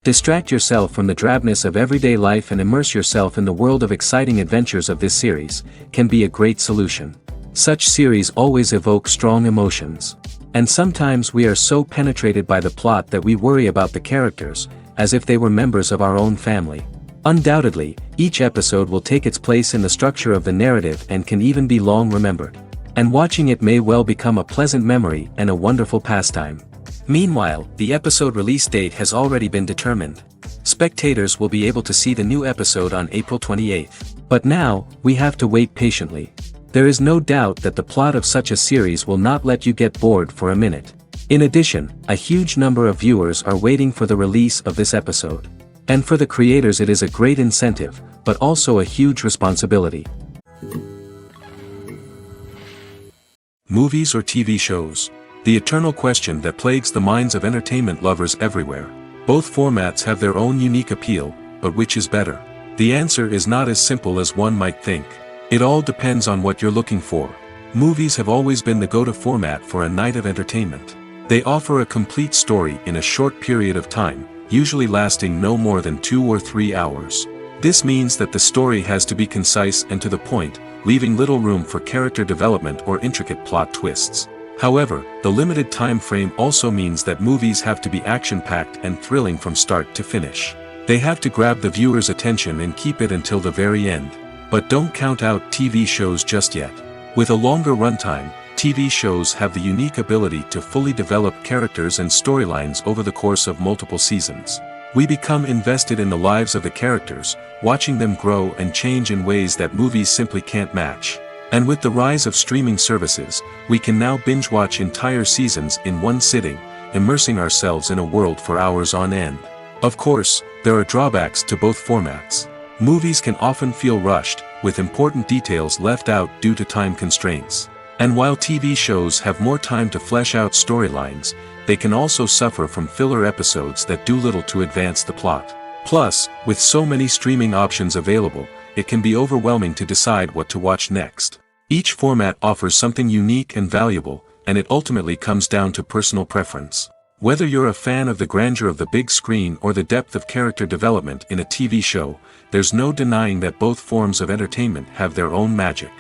Distract yourself from the drabness of everyday life and immerse yourself in the world of exciting adventures of this series, can be a great solution. Such series always evoke strong emotions. And sometimes we are so penetrated by the plot that we worry about the characters, as if they were members of our own family. Undoubtedly, each episode will take its place in the structure of the narrative and can even be long remembered. And watching it may well become a pleasant memory and a wonderful pastime. Meanwhile, the episode release date has already been determined. Spectators will be able to see the new episode on April 28th. But now, we have to wait patiently. There is no doubt that the plot of such a series will not let you get bored for a minute. In addition, a huge number of viewers are waiting for the release of this episode. And for the creators it is a great incentive, but also a huge responsibility. Movies or TV shows? The eternal question that plagues the minds of entertainment lovers everywhere. Both formats have their own unique appeal, but which is better? The answer is not as simple as one might think. It all depends on what you're looking for. Movies have always been the go-to format for a night of entertainment. They offer a complete story in a short period of time, usually lasting no more than 2 or 3 hours. This means that the story has to be concise and to the point, leaving little room for character development or intricate plot twists. However, the limited time frame also means that movies have to be action-packed and thrilling from start to finish. They have to grab the viewer's attention and keep it until the very end. But don't count out TV shows just yet. With a longer runtime, TV shows have the unique ability to fully develop characters and storylines over the course of multiple seasons. We become invested in the lives of the characters, watching them grow and change in ways that movies simply can't match. And with the rise of streaming services, we can now binge-watch entire seasons in one sitting, immersing ourselves in a world for hours on end. Of course, there are drawbacks to both formats. Movies can often feel rushed, with important details left out due to time constraints. And while TV shows have more time to flesh out storylines, they can also suffer from filler episodes that do little to advance the plot. Plus, with so many streaming options available, it can be overwhelming to decide what to watch next. Each format offers something unique and valuable, and it ultimately comes down to personal preference. Whether you're a fan of the grandeur of the big screen or the depth of character development in a TV show, there's no denying that both forms of entertainment have their own magic.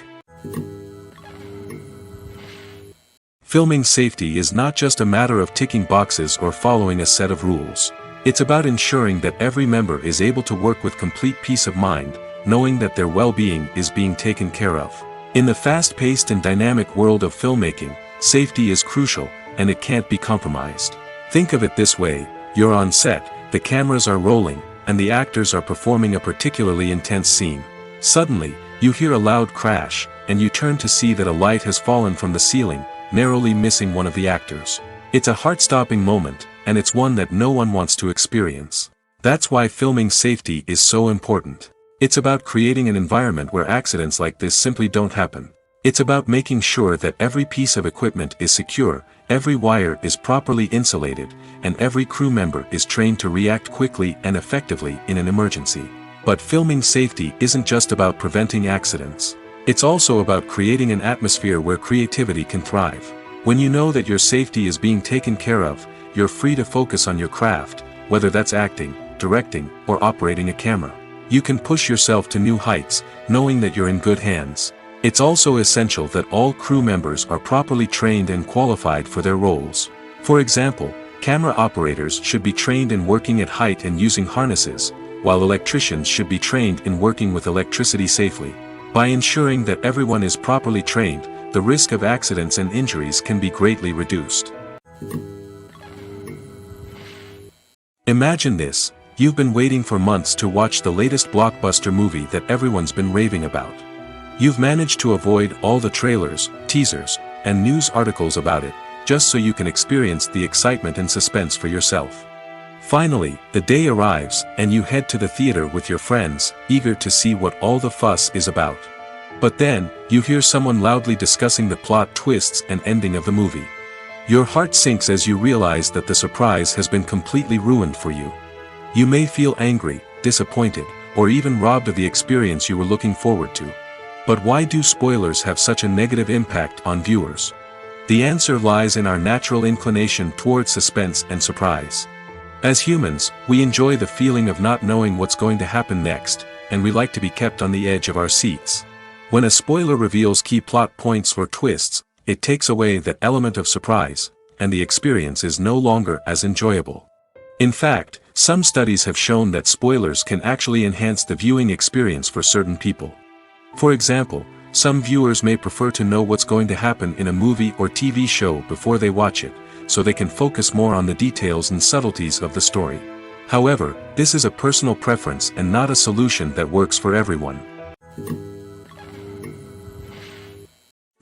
Filming safety is not just a matter of ticking boxes or following a set of rules. It's about ensuring that every member is able to work with complete peace of mind, knowing that their well-being is being taken care of. In the fast-paced and dynamic world of filmmaking, safety is crucial, and it can't be compromised. Think of it this way: you're on set, the cameras are rolling, and the actors are performing a particularly intense scene. Suddenly, you hear a loud crash, and you turn to see that a light has fallen from the ceiling, narrowly missing one of the actors. It's a heart-stopping moment, and it's one that no one wants to experience. That's why filming safety is so important. It's about creating an environment where accidents like this simply don't happen. It's about making sure that every piece of equipment is secure, every wire is properly insulated, and every crew member is trained to react quickly and effectively in an emergency. But filming safety isn't just about preventing accidents. It's also about creating an atmosphere where creativity can thrive. When you know that your safety is being taken care of, you're free to focus on your craft, whether that's acting, directing, or operating a camera. You can push yourself to new heights, knowing that you're in good hands. It's also essential that all crew members are properly trained and qualified for their roles. For example, camera operators should be trained in working at height and using harnesses, while electricians should be trained in working with electricity safely. By ensuring that everyone is properly trained, the risk of accidents and injuries can be greatly reduced. Imagine this: you've been waiting for months to watch the latest blockbuster movie that everyone's been raving about. You've managed to avoid all the trailers, teasers, and news articles about it, just so you can experience the excitement and suspense for yourself. Finally, the day arrives, and you head to the theater with your friends, eager to see what all the fuss is about. But then, you hear someone loudly discussing the plot twists and ending of the movie. Your heart sinks as you realize that the surprise has been completely ruined for you. You may feel angry, disappointed, or even robbed of the experience you were looking forward to. But why do spoilers have such a negative impact on viewers? The answer lies in our natural inclination toward suspense and surprise. As humans, we enjoy the feeling of not knowing what's going to happen next, and we like to be kept on the edge of our seats. When a spoiler reveals key plot points or twists, it takes away that element of surprise, and the experience is no longer as enjoyable. In fact, some studies have shown that spoilers can actually enhance the viewing experience for certain people. For example, some viewers may prefer to know what's going to happen in a movie or TV show before they watch it, so they can focus more on the details and subtleties of the story. However, this is a personal preference and not a solution that works for everyone.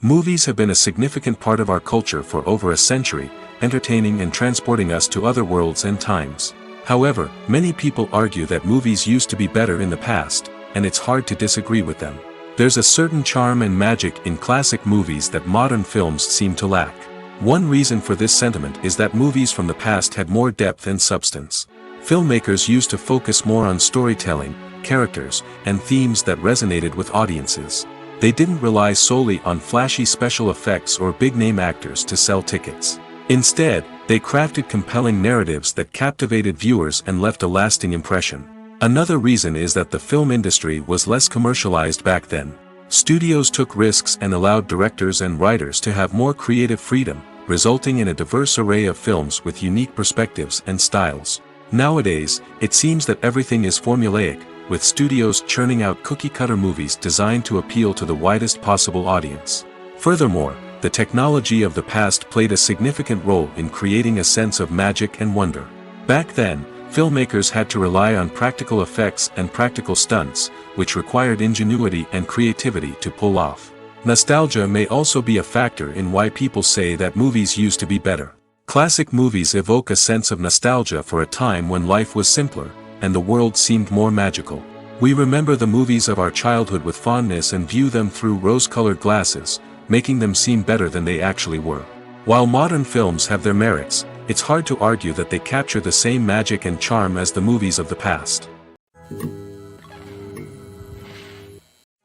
Movies have been a significant part of our culture for over a century, entertaining and transporting us to other worlds and times. However, many people argue that movies used to be better in the past, and it's hard to disagree with them. There's a certain charm and magic in classic movies that modern films seem to lack. One reason for this sentiment is that movies from the past had more depth and substance. Filmmakers used to focus more on storytelling, characters, and themes that resonated with audiences. They didn't rely solely on flashy special effects or big-name actors to sell tickets. Instead, they crafted compelling narratives that captivated viewers and left a lasting impression. Another reason is that the film industry was less commercialized back then. Studios took risks and allowed directors and writers to have more creative freedom, resulting in a diverse array of films with unique perspectives and styles. Nowadays, it seems that everything is formulaic, with studios churning out cookie-cutter movies designed to appeal to the widest possible audience. Furthermore, the technology of the past played a significant role in creating a sense of magic and wonder. Back then, filmmakers had to rely on practical effects and practical stunts, which required ingenuity and creativity to pull off. Nostalgia may also be a factor in why people say that movies used to be better. Classic movies evoke a sense of nostalgia for a time when life was simpler, and the world seemed more magical. We remember the movies of our childhood with fondness and view them through rose-colored glasses, making them seem better than they actually were. While modern films have their merits, it's hard to argue that they capture the same magic and charm as the movies of the past.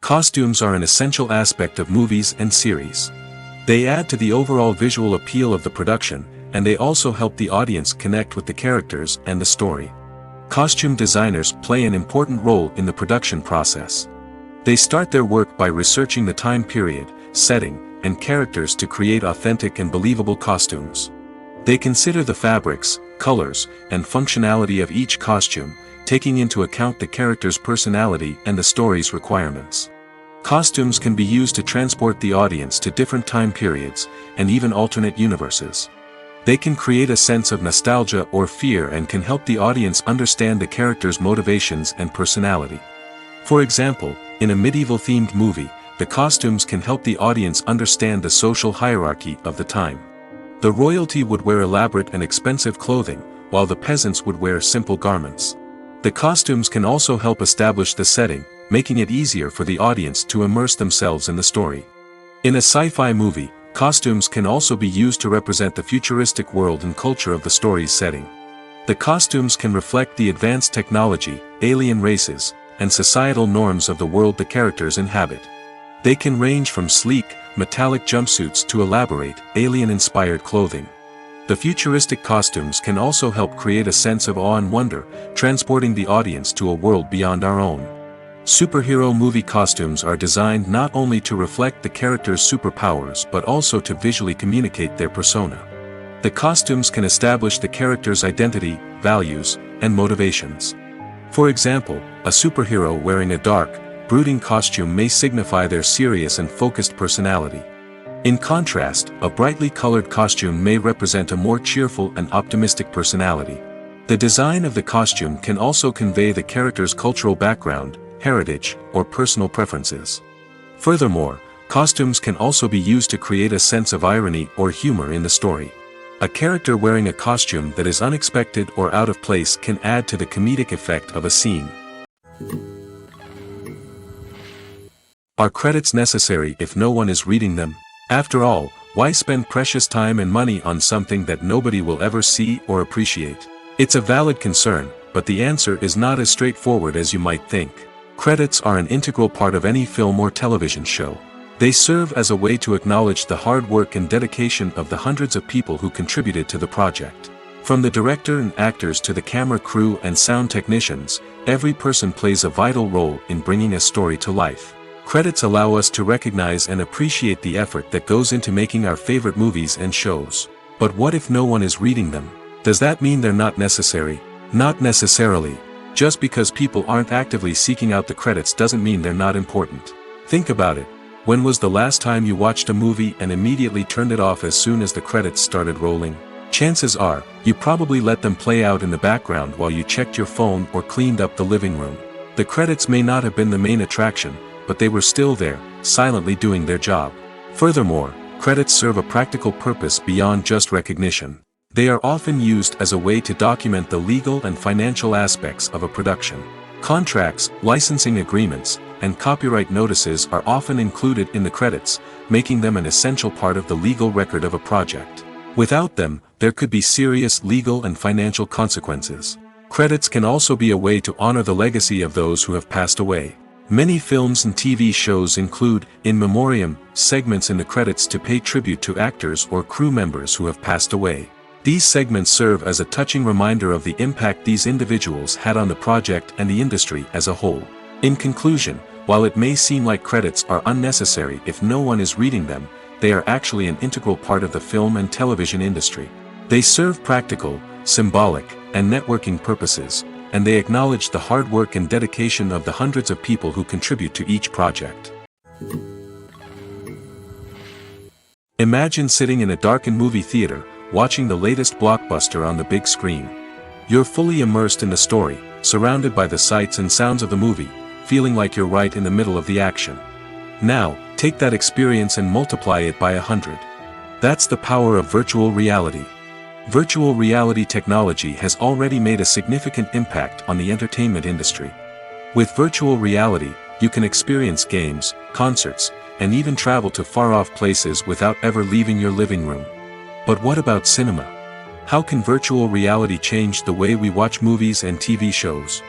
Costumes are an essential aspect of movies and series. They add to the overall visual appeal of the production, and they also help the audience connect with the characters and the story. Costume designers play an important role in the production process. They start their work by researching the time period, setting, and characters to create authentic and believable costumes. They consider the fabrics, colors, and functionality of each costume, taking into account the character's personality and the story's requirements. Costumes can be used to transport the audience to different time periods, and even alternate universes. They can create a sense of nostalgia or fear and can help the audience understand the character's motivations and personality. For example, in a medieval-themed movie, the costumes can help the audience understand the social hierarchy of the time. The royalty would wear elaborate and expensive clothing, while the peasants would wear simple garments. The costumes can also help establish the setting, making it easier for the audience to immerse themselves in the story. In a sci-fi movie, costumes can also be used to represent the futuristic world and culture of the story's setting. The costumes can reflect the advanced technology, alien races, and societal norms of the world the characters inhabit. They can range from sleek, metallic jumpsuits to elaborate, alien-inspired clothing. The futuristic costumes can also help create a sense of awe and wonder, transporting the audience to a world beyond our own. Superhero movie costumes are designed not only to reflect the character's superpowers but also to visually communicate their persona. The costumes can establish the character's identity, values, and motivations. For example, a superhero wearing a dark, brooding costume may signify their serious and focused personality. In contrast, a brightly colored costume may represent a more cheerful and optimistic personality. The design of the costume can also convey the character's cultural background, heritage, or personal preferences. Furthermore, costumes can also be used to create a sense of irony or humor in the story. A character wearing a costume that is unexpected or out of place can add to the comedic effect of a scene. Are credits necessary if no one is reading them? After all, why spend precious time and money on something that nobody will ever see or appreciate? It's a valid concern, but the answer is not as straightforward as you might think. Credits are an integral part of any film or television show. They serve as a way to acknowledge the hard work and dedication of the hundreds of people who contributed to the project. From the director and actors to the camera crew and sound technicians, every person plays a vital role in bringing a story to life. Credits allow us to recognize and appreciate the effort that goes into making our favorite movies and shows. But what if no one is reading them? Does that mean they're not necessary? Not necessarily. Just because people aren't actively seeking out the credits doesn't mean they're not important. Think about it. When was the last time you watched a movie and immediately turned it off as soon as the credits started rolling? Chances are, you probably let them play out in the background while you checked your phone or cleaned up the living room. The credits may not have been the main attraction, but they were still there, silently doing their job. Furthermore, credits serve a practical purpose beyond just recognition. They are often used as a way to document the legal and financial aspects of a production. Contracts, licensing agreements, and copyright notices are often included in the credits, making them an essential part of the legal record of a project. Without them, there could be serious legal and financial consequences. Credits can also be a way to honor the legacy of those who have passed away. Many films and TV shows include, in memoriam, segments in the credits to pay tribute to actors or crew members who have passed away. These segments serve as a touching reminder of the impact these individuals had on the project and the industry as a whole. In conclusion, while it may seem like credits are unnecessary if no one is reading them, they are actually an integral part of the film and television industry. They serve practical, symbolic, and networking purposes, and they acknowledge the hard work and dedication of the hundreds of people who contribute to each project. Imagine sitting in a darkened movie theater, watching the latest blockbuster on the big screen. You're fully immersed in the story, surrounded by the sights and sounds of the movie, feeling like you're right in the middle of the action. Now, take that experience and multiply it by 100. That's the power of virtual reality. Virtual reality technology has already made a significant impact on the entertainment industry. With virtual reality, you can experience games, concerts, and even travel to far-off places without ever leaving your living room. But what about cinema? How can virtual reality change the way we watch movies and TV shows?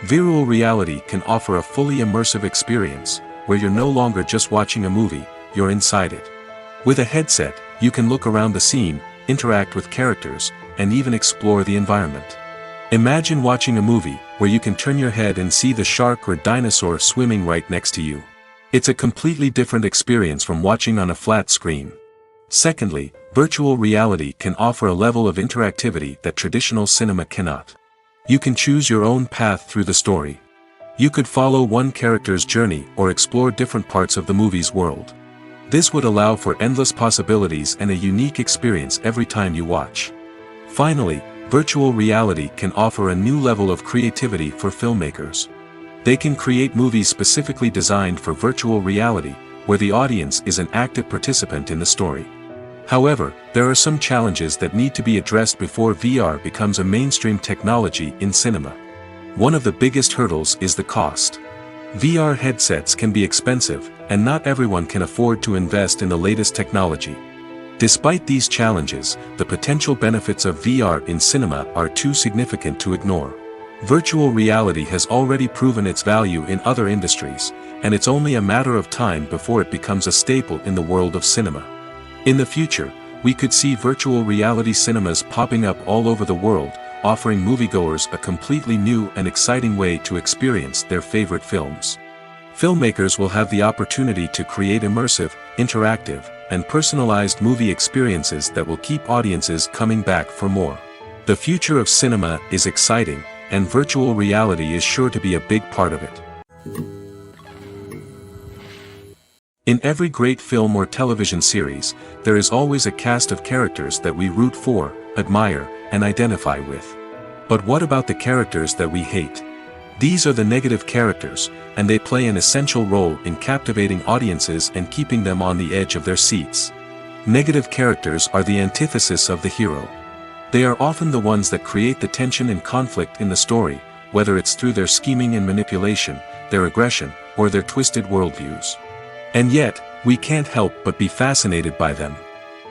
Virtual reality can offer a fully immersive experience, where you're no longer just watching a movie, you're inside it. With a headset, you can look around the scene, interact with characters, and even explore the environment. Imagine watching a movie, where you can turn your head and see the shark or dinosaur swimming right next to you. It's a completely different experience from watching on a flat screen. Secondly, virtual reality can offer a level of interactivity that traditional cinema cannot. You can choose your own path through the story. You could follow one character's journey or explore different parts of the movie's world. This would allow for endless possibilities and a unique experience every time you watch. Finally, virtual reality can offer a new level of creativity for filmmakers. They can create movies specifically designed for virtual reality, where the audience is an active participant in the story. However, there are some challenges that need to be addressed before VR becomes a mainstream technology in cinema. One of the biggest hurdles is the cost. VR headsets can be expensive, and not everyone can afford to invest in the latest technology. Despite these challenges, the potential benefits of VR in cinema are too significant to ignore. Virtual reality has already proven its value in other industries, and it's only a matter of time before it becomes a staple in the world of cinema. In the future, we could see virtual reality cinemas popping up all over the world, offering moviegoers a completely new and exciting way to experience their favorite films. Filmmakers will have the opportunity to create immersive, interactive, and personalized movie experiences that will keep audiences coming back for more. The future of cinema is exciting, and virtual reality is sure to be a big part of it. In every great film or television series, there is always a cast of characters that we root for, admire, and identify with. But what about the characters that we hate? These are the negative characters, and they play an essential role in captivating audiences and keeping them on the edge of their seats. Negative characters are the antithesis of the hero. They are often the ones that create the tension and conflict in the story, whether it's through their scheming and manipulation, their aggression, or their twisted worldviews. And yet, we can't help but be fascinated by them.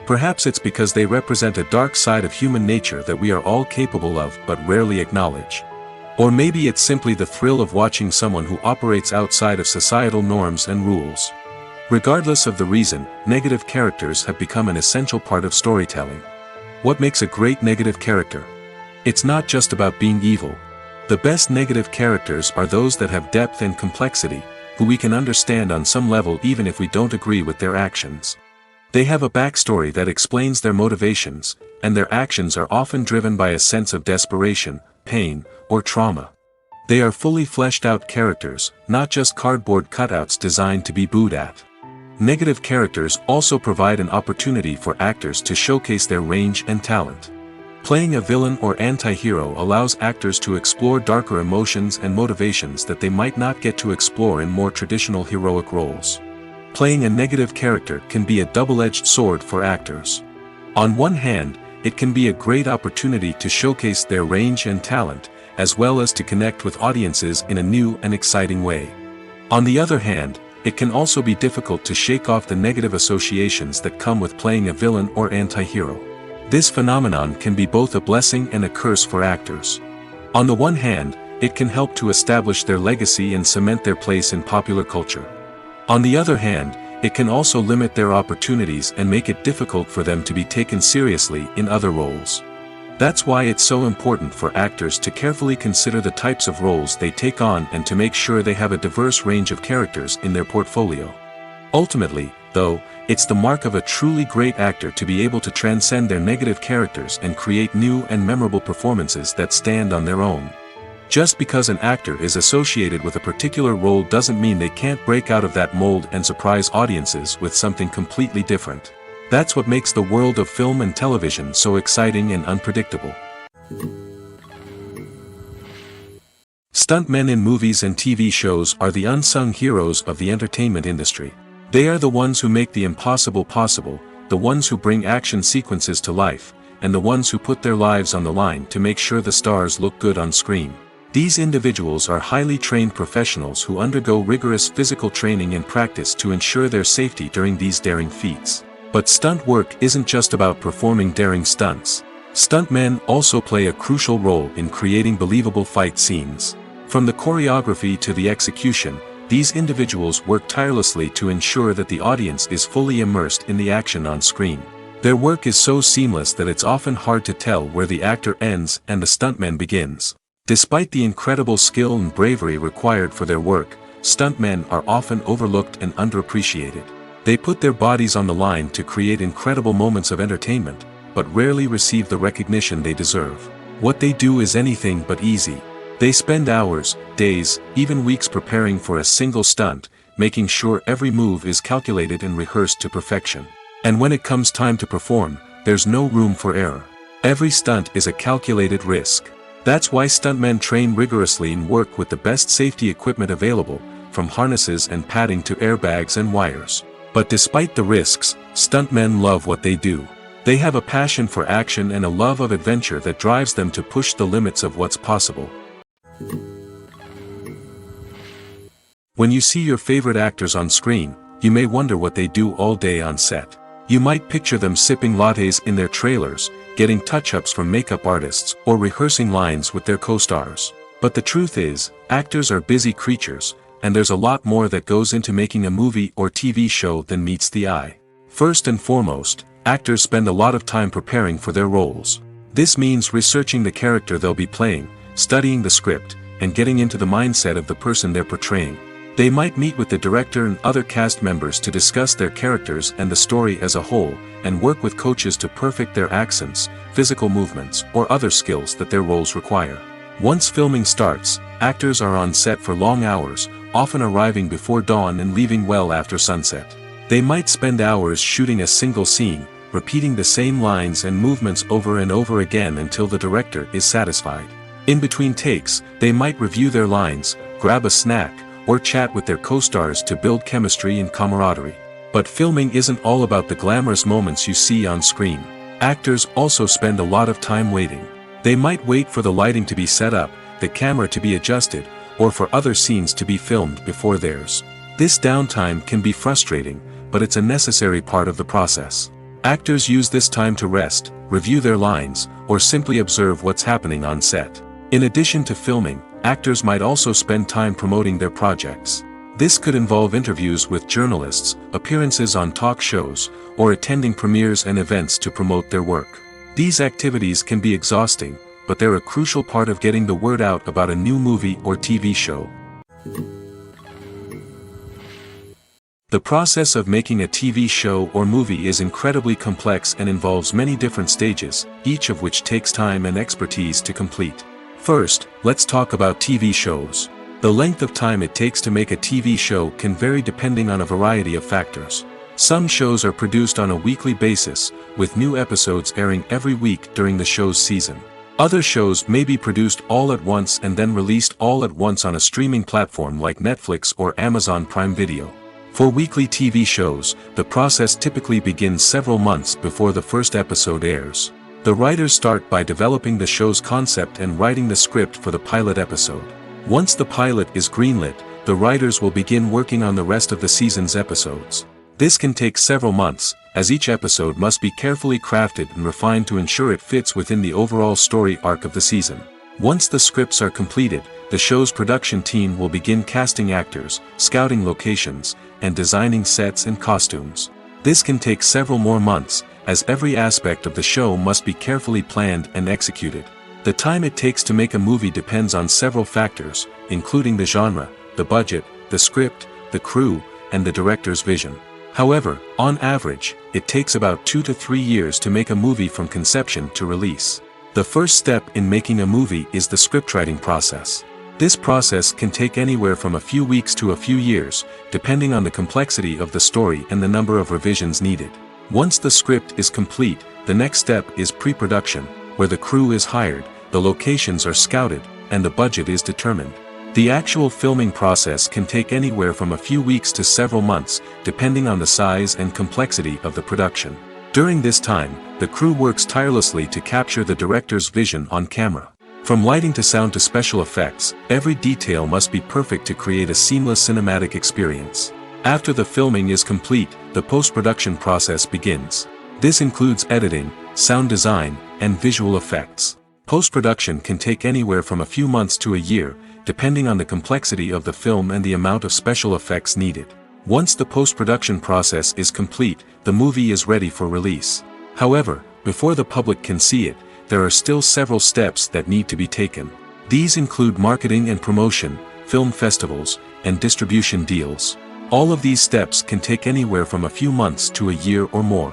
Perhaps it's because they represent a dark side of human nature that we are all capable of but rarely acknowledge. Or maybe it's simply the thrill of watching someone who operates outside of societal norms and rules. Regardless of the reason, negative characters have become an essential part of storytelling. What makes a great negative character? It's not just about being evil. The best negative characters are those that have depth and complexity, who we can understand on some level even if we don't agree with their actions. They have a backstory that explains their motivations, and their actions are often driven by a sense of desperation, pain, or trauma. They are fully fleshed out characters, not just cardboard cutouts designed to be booed at. Negative characters also provide an opportunity for actors to showcase their range and talent. Playing a villain or anti-hero allows actors to explore darker emotions and motivations that they might not get to explore in more traditional heroic roles. Playing a negative character can be a double-edged sword for actors. On one hand, it can be a great opportunity to showcase their range and talent, as well as to connect with audiences in a new and exciting way. On the other hand, it can also be difficult to shake off the negative associations that come with playing a villain or anti-hero. This phenomenon can be both a blessing and a curse for actors. On the one hand, it can help to establish their legacy and cement their place in popular culture. On the other hand, it can also limit their opportunities and make it difficult for them to be taken seriously in other roles. That's why it's so important for actors to carefully consider the types of roles they take on and to make sure they have a diverse range of characters in their portfolio. Ultimately, though, it's the mark of a truly great actor to be able to transcend their negative characters and create new and memorable performances that stand on their own. Just because an actor is associated with a particular role doesn't mean they can't break out of that mold and surprise audiences with something completely different. That's what makes the world of film and television so exciting and unpredictable. Stuntmen in movies and TV shows are the unsung heroes of the entertainment industry. They are the ones who make the impossible possible, the ones who bring action sequences to life, and the ones who put their lives on the line to make sure the stars look good on screen. These individuals are highly trained professionals who undergo rigorous physical training and practice to ensure their safety during these daring feats. But stunt work isn't just about performing daring stunts. Stuntmen also play a crucial role in creating believable fight scenes. From the choreography to the execution, these individuals work tirelessly to ensure that the audience is fully immersed in the action on screen. Their work is so seamless that it's often hard to tell where the actor ends and the stuntman begins. Despite the incredible skill and bravery required for their work, stuntmen are often overlooked and underappreciated. They put their bodies on the line to create incredible moments of entertainment, but rarely receive the recognition they deserve. What they do is anything but easy. They spend hours, days, even weeks preparing for a single stunt, making sure every move is calculated and rehearsed to perfection. And when it comes time to perform, there's no room for error. Every stunt is a calculated risk. That's why stuntmen train rigorously and work with the best safety equipment available, from harnesses and padding to airbags and wires. But despite the risks, stuntmen love what they do. They have a passion for action and a love of adventure that drives them to push the limits of what's possible. When you see your favorite actors on screen, you may wonder what they do all day on set. You might picture them sipping lattes in their trailers, getting touch-ups from makeup artists, or rehearsing lines with their co-stars. But the truth is, actors are busy creatures, and there's a lot more that goes into making a movie or TV show than meets the eye. First and foremost, actors spend a lot of time preparing for their roles. This means researching the character they'll be playing, studying the script, and getting into the mindset of the person they're portraying. They might meet with the director and other cast members to discuss their characters and the story as a whole, and work with coaches to perfect their accents, physical movements, or other skills that their roles require. Once filming starts, actors are on set for long hours, often arriving before dawn and leaving well after sunset. They might spend hours shooting a single scene, repeating the same lines and movements over and over again until the director is satisfied. In between takes, they might review their lines, grab a snack, or chat with their co-stars to build chemistry and camaraderie. But filming isn't all about the glamorous moments you see on screen. Actors also spend a lot of time waiting. They might wait for the lighting to be set up, the camera to be adjusted, or for other scenes to be filmed before theirs. This downtime can be frustrating, but it's a necessary part of the process. Actors use this time to rest, review their lines, or simply observe what's happening on set. In addition to filming, actors might also spend time promoting their projects. This could involve interviews with journalists, appearances on talk shows, or attending premieres and events to promote their work. These activities can be exhausting, but they're a crucial part of getting the word out about a new movie or TV show. The process of making a TV show or movie is incredibly complex and involves many different stages, each of which takes time and expertise to complete. First, let's talk about TV shows. The length of time it takes to make a TV show can vary depending on a variety of factors. Some shows are produced on a weekly basis, with new episodes airing every week during the show's season. Other shows may be produced all at once and then released all at once on a streaming platform like Netflix or Amazon Prime Video. For weekly TV shows, the process typically begins several months before the first episode airs. The writers start by developing the show's concept and writing the script for the pilot episode. Once the pilot is greenlit, the writers will begin working on the rest of the season's episodes. This can take several months, as each episode must be carefully crafted and refined to ensure it fits within the overall story arc of the season. Once the scripts are completed, the show's production team will begin casting actors, scouting locations, and designing sets and costumes. This can take several more months, as every aspect of the show must be carefully planned and executed. The time it takes to make a movie depends on several factors, including the genre, the budget, the script, the crew, and the director's vision. However, on average, it takes about 2 to 3 years to make a movie from conception to release. The first step in making a movie is the scriptwriting process. This process can take anywhere from a few weeks to a few years, depending on the complexity of the story and the number of revisions needed. Once the script is complete, the next step is pre-production, where the crew is hired, the locations are scouted, and the budget is determined. The actual filming process can take anywhere from a few weeks to several months, depending on the size and complexity of the production. During this time, the crew works tirelessly to capture the director's vision on camera. From lighting to sound to special effects, every detail must be perfect to create a seamless cinematic experience. After the filming is complete, the post-production process begins. This includes editing, sound design, and visual effects. Post-production can take anywhere from a few months to a year, depending on the complexity of the film and the amount of special effects needed. Once the post-production process is complete, the movie is ready for release. However, before the public can see it, there are still several steps that need to be taken. These include marketing and promotion, film festivals, and distribution deals. All of these steps can take anywhere from a few months to a year or more.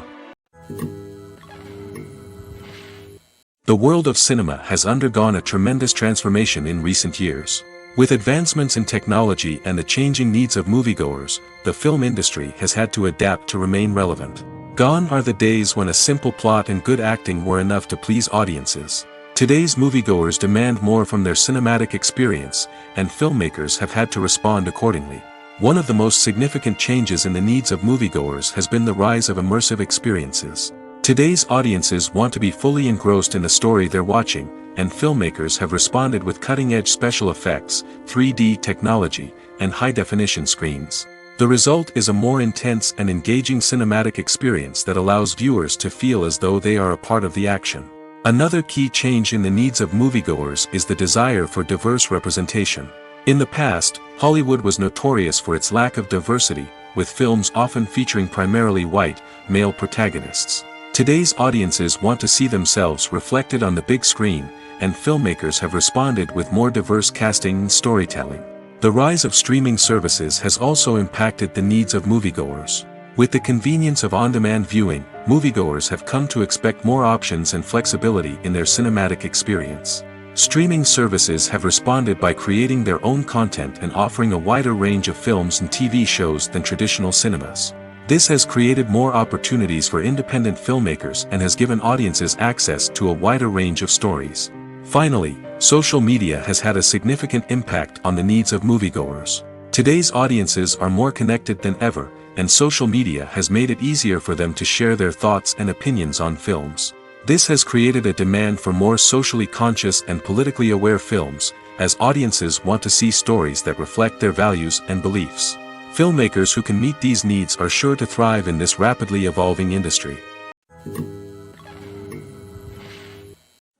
The world of cinema has undergone a tremendous transformation in recent years. With advancements in technology and the changing needs of moviegoers, the film industry has had to adapt to remain relevant. Gone are the days when a simple plot and good acting were enough to please audiences. Today's moviegoers demand more from their cinematic experience, and filmmakers have had to respond accordingly. One of the most significant changes in the needs of moviegoers has been the rise of immersive experiences. Today's audiences want to be fully engrossed in the story they're watching, and filmmakers have responded with cutting-edge special effects, 3D technology, and high-definition screens. The result is a more intense and engaging cinematic experience that allows viewers to feel as though they are a part of the action. Another key change in the needs of moviegoers is the desire for diverse representation. In the past, Hollywood was notorious for its lack of diversity, with films often featuring primarily white, male protagonists. Today's audiences want to see themselves reflected on the big screen, and filmmakers have responded with more diverse casting and storytelling. The rise of streaming services has also impacted the needs of moviegoers. With the convenience of on-demand viewing, moviegoers have come to expect more options and flexibility in their cinematic experience. Streaming services have responded by creating their own content and offering a wider range of films and TV shows than traditional cinemas. This has created more opportunities for independent filmmakers and has given audiences access to a wider range of stories. Finally, social media has had a significant impact on the needs of moviegoers. Today's audiences are more connected than ever, and social media has made it easier for them to share their thoughts and opinions on films. This has created a demand for more socially conscious and politically aware films, as audiences want to see stories that reflect their values and beliefs. Filmmakers who can meet these needs are sure to thrive in this rapidly evolving industry.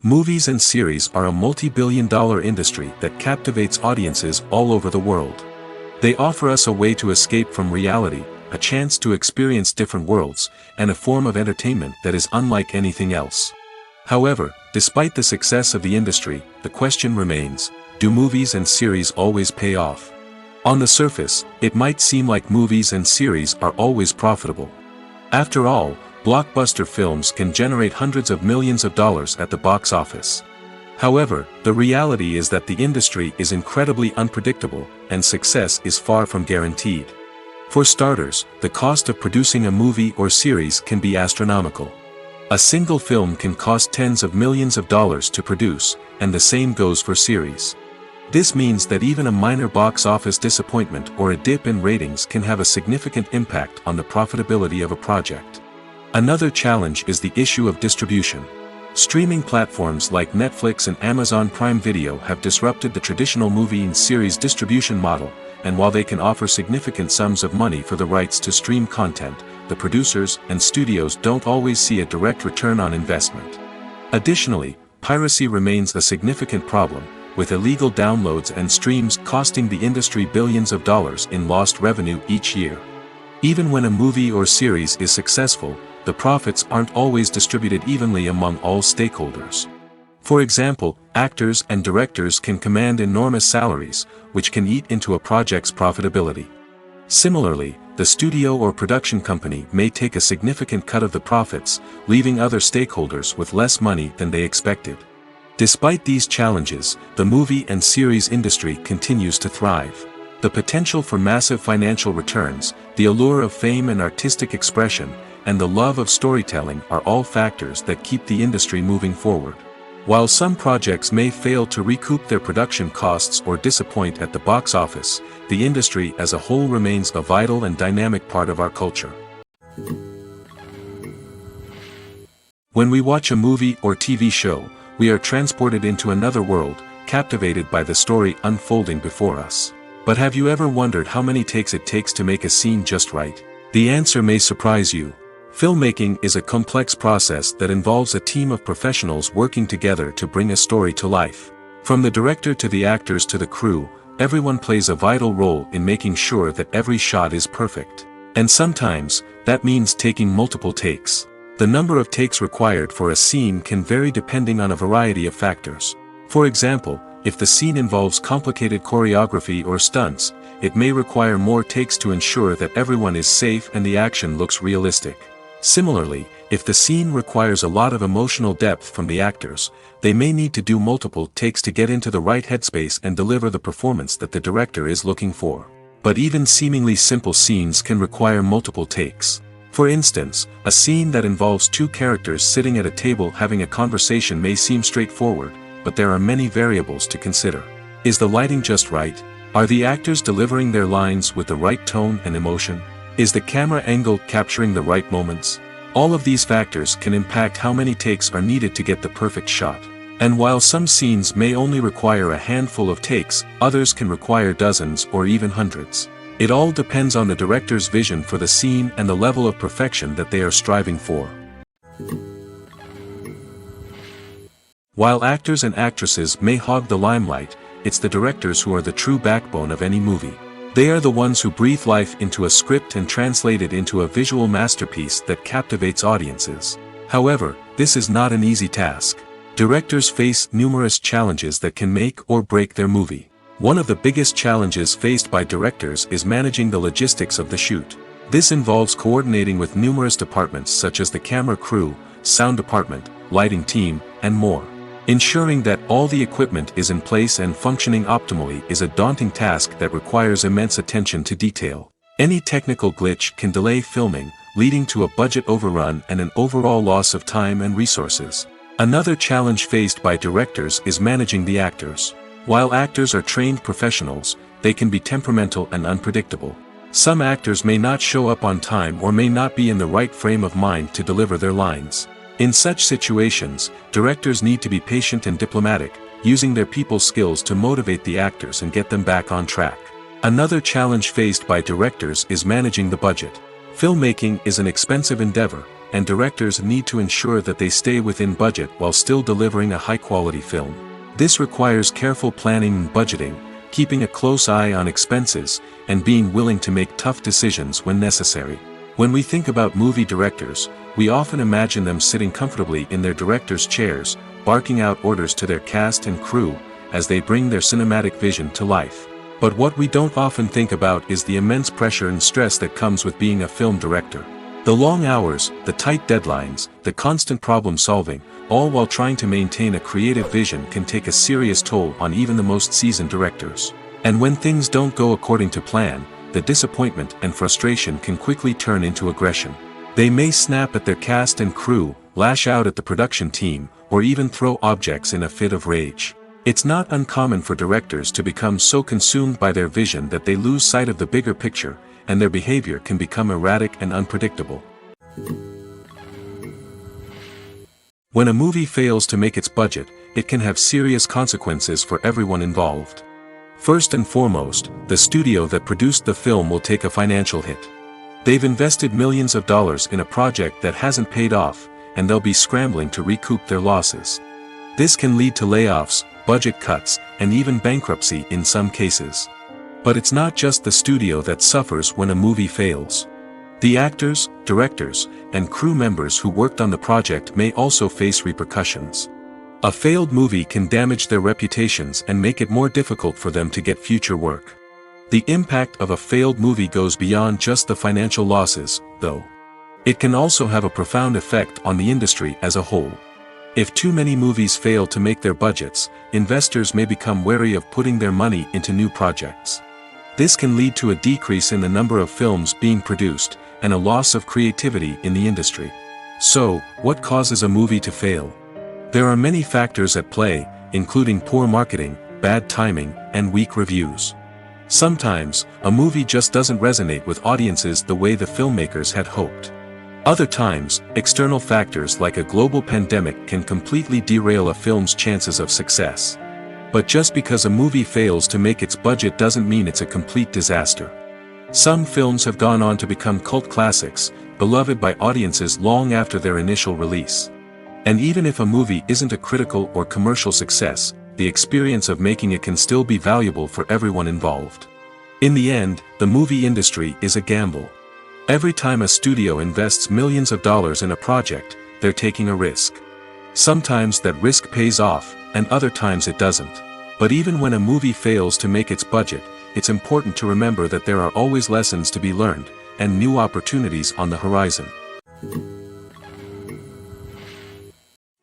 Movies and series are a multi-billion-dollar industry that captivates audiences all over the world. They offer us a way to escape from reality, a chance to experience different worlds, and a form of entertainment that is unlike anything else. However, despite the success of the industry, the question remains, do movies and series always pay off? On the surface, it might seem like movies and series are always profitable. After all, blockbuster films can generate hundreds of millions of dollars at the box office. However, the reality is that the industry is incredibly unpredictable, and success is far from guaranteed. For starters, the cost of producing a movie or series can be astronomical. A single film can cost tens of millions of dollars to produce, and the same goes for series. This means that even a minor box office disappointment or a dip in ratings can have a significant impact on the profitability of a project. Another challenge is the issue of distribution. Streaming platforms like Netflix and Amazon Prime Video have disrupted the traditional movie and series distribution model, and while they can offer significant sums of money for the rights to stream content, the producers and studios don't always see a direct return on investment. Additionally, piracy remains a significant problem, with illegal downloads and streams costing the industry billions of dollars in lost revenue each year. Even when a movie or series is successful, the profits aren't always distributed evenly among all stakeholders. For example, actors and directors can command enormous salaries, which can eat into a project's profitability. Similarly, the studio or production company may take a significant cut of the profits, leaving other stakeholders with less money than they expected. Despite these challenges, the movie and series industry continues to thrive. The potential for massive financial returns, the allure of fame and artistic expression, and the love of storytelling are all factors that keep the industry moving forward. While some projects may fail to recoup their production costs or disappoint at the box office, the industry as a whole remains a vital and dynamic part of our culture. When we watch a movie or TV show, we are transported into another world, captivated by the story unfolding before us. But have you ever wondered how many takes it takes to make a scene just right? The answer may surprise you. Filmmaking is a complex process that involves a team of professionals working together to bring a story to life. From the director to the actors to the crew, everyone plays a vital role in making sure that every shot is perfect. And sometimes, that means taking multiple takes. The number of takes required for a scene can vary depending on a variety of factors. For example, if the scene involves complicated choreography or stunts, it may require more takes to ensure that everyone is safe and the action looks realistic. Similarly, if the scene requires a lot of emotional depth from the actors, they may need to do multiple takes to get into the right headspace and deliver the performance that the director is looking for. But even seemingly simple scenes can require multiple takes. For instance, a scene that involves two characters sitting at a table having a conversation may seem straightforward, but there are many variables to consider. Is the lighting just right? Are the actors delivering their lines with the right tone and emotion? Is the camera angle capturing the right moments? All of these factors can impact how many takes are needed to get the perfect shot. And while some scenes may only require a handful of takes, others can require dozens or even hundreds. It all depends on the director's vision for the scene and the level of perfection that they are striving for. While actors and actresses may hog the limelight, it's the directors who are the true backbone of any movie. They are the ones who breathe life into a script and translate it into a visual masterpiece that captivates audiences. However, this is not an easy task. Directors face numerous challenges that can make or break their movie. One of the biggest challenges faced by directors is managing the logistics of the shoot. This involves coordinating with numerous departments such as the camera crew, sound department, lighting team, and more. Ensuring that all the equipment is in place and functioning optimally is a daunting task that requires immense attention to detail. Any technical glitch can delay filming, leading to a budget overrun and an overall loss of time and resources. Another challenge faced by directors is managing the actors. While actors are trained professionals, they can be temperamental and unpredictable. Some actors may not show up on time or may not be in the right frame of mind to deliver their lines. In such situations, directors need to be patient and diplomatic, using their people skills to motivate the actors and get them back on track. Another challenge faced by directors is managing the budget. Filmmaking is an expensive endeavor, and directors need to ensure that they stay within budget while still delivering a high-quality film. This requires careful planning and budgeting, keeping a close eye on expenses, and being willing to make tough decisions when necessary. When we think about movie directors, we often imagine them sitting comfortably in their director's chairs, barking out orders to their cast and crew, as they bring their cinematic vision to life. But what we don't often think about is the immense pressure and stress that comes with being a film director. The long hours, the tight deadlines, the constant problem solving, all while trying to maintain a creative vision can take a serious toll on even the most seasoned directors. And when things don't go according to plan, the disappointment and frustration can quickly turn into aggression. They may snap at their cast and crew, lash out at the production team, or even throw objects in a fit of rage. It's not uncommon for directors to become so consumed by their vision that they lose sight of the bigger picture, and their behavior can become erratic and unpredictable. When a movie fails to make its budget, it can have serious consequences for everyone involved. First and foremost, the studio that produced the film will take a financial hit. They've invested millions of dollars in a project that hasn't paid off, and they'll be scrambling to recoup their losses. This can lead to layoffs, budget cuts, and even bankruptcy in some cases. But it's not just the studio that suffers when a movie fails. The actors, directors, and crew members who worked on the project may also face repercussions. A failed movie can damage their reputations and make it more difficult for them to get future work. The impact of a failed movie goes beyond just the financial losses, though. It can also have a profound effect on the industry as a whole. If too many movies fail to make their budgets, investors may become wary of putting their money into new projects. This can lead to a decrease in the number of films being produced, and a loss of creativity in the industry. So, what causes a movie to fail? There are many factors at play, including poor marketing, bad timing, and weak reviews. Sometimes, a movie just doesn't resonate with audiences the way the filmmakers had hoped. Other times, external factors like a global pandemic can completely derail a film's chances of success. But just because a movie fails to make its budget doesn't mean it's a complete disaster. Some films have gone on to become cult classics, beloved by audiences long after their initial release. And even if a movie isn't a critical or commercial success, the experience of making it can still be valuable for everyone involved. In the end, the movie industry is a gamble. Every time a studio invests millions of dollars in a project, they're taking a risk. Sometimes that risk pays off, and other times it doesn't. But even when a movie fails to make its budget, it's important to remember that there are always lessons to be learned, and new opportunities on the horizon.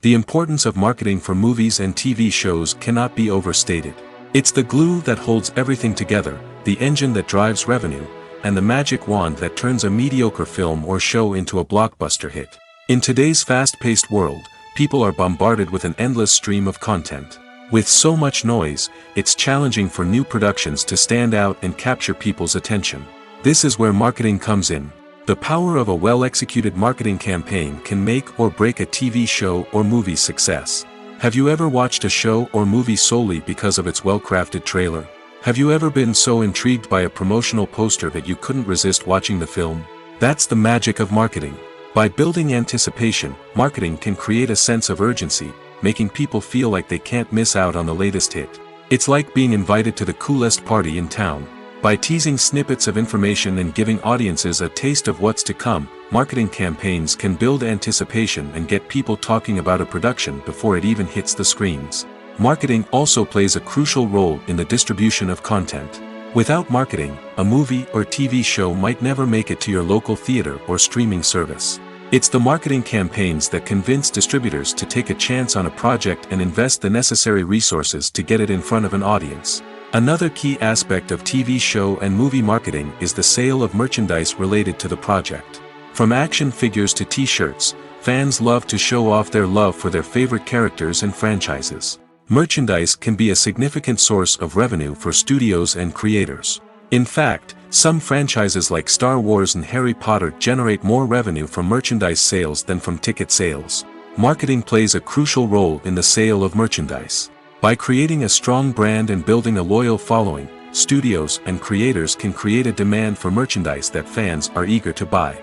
The importance of marketing for movies and TV shows cannot be overstated. It's the glue that holds everything together, the engine that drives revenue, and the magic wand that turns a mediocre film or show into a blockbuster hit. In today's fast-paced world, people are bombarded with an endless stream of content. With so much noise, it's challenging for new productions to stand out and capture people's attention. This is where marketing comes in. The power of a well-executed marketing campaign can make or break a TV show or movie's success. Have you ever watched a show or movie solely because of its well-crafted trailer? Have you ever been so intrigued by a promotional poster that you couldn't resist watching the film? That's the magic of marketing. By building anticipation, marketing can create a sense of urgency, making people feel like they can't miss out on the latest hit. It's like being invited to the coolest party in town. By teasing snippets of information and giving audiences a taste of what's to come, marketing campaigns can build anticipation and get people talking about a production before it even hits the screens. Marketing also plays a crucial role in the distribution of content. Without marketing, a movie or TV show might never make it to your local theater or streaming service. It's the marketing campaigns that convince distributors to take a chance on a project and invest the necessary resources to get it in front of an audience. Another key aspect of TV show and movie marketing is the sale of merchandise related to the project. From action figures to t-shirts, fans love to show off their love for their favorite characters and franchises. Merchandise can be a significant source of revenue for studios and creators. In fact, some franchises like Star Wars and Harry Potter generate more revenue from merchandise sales than from ticket sales. Marketing plays a crucial role in the sale of merchandise. By creating a strong brand and building a loyal following, studios and creators can create a demand for merchandise that fans are eager to buy.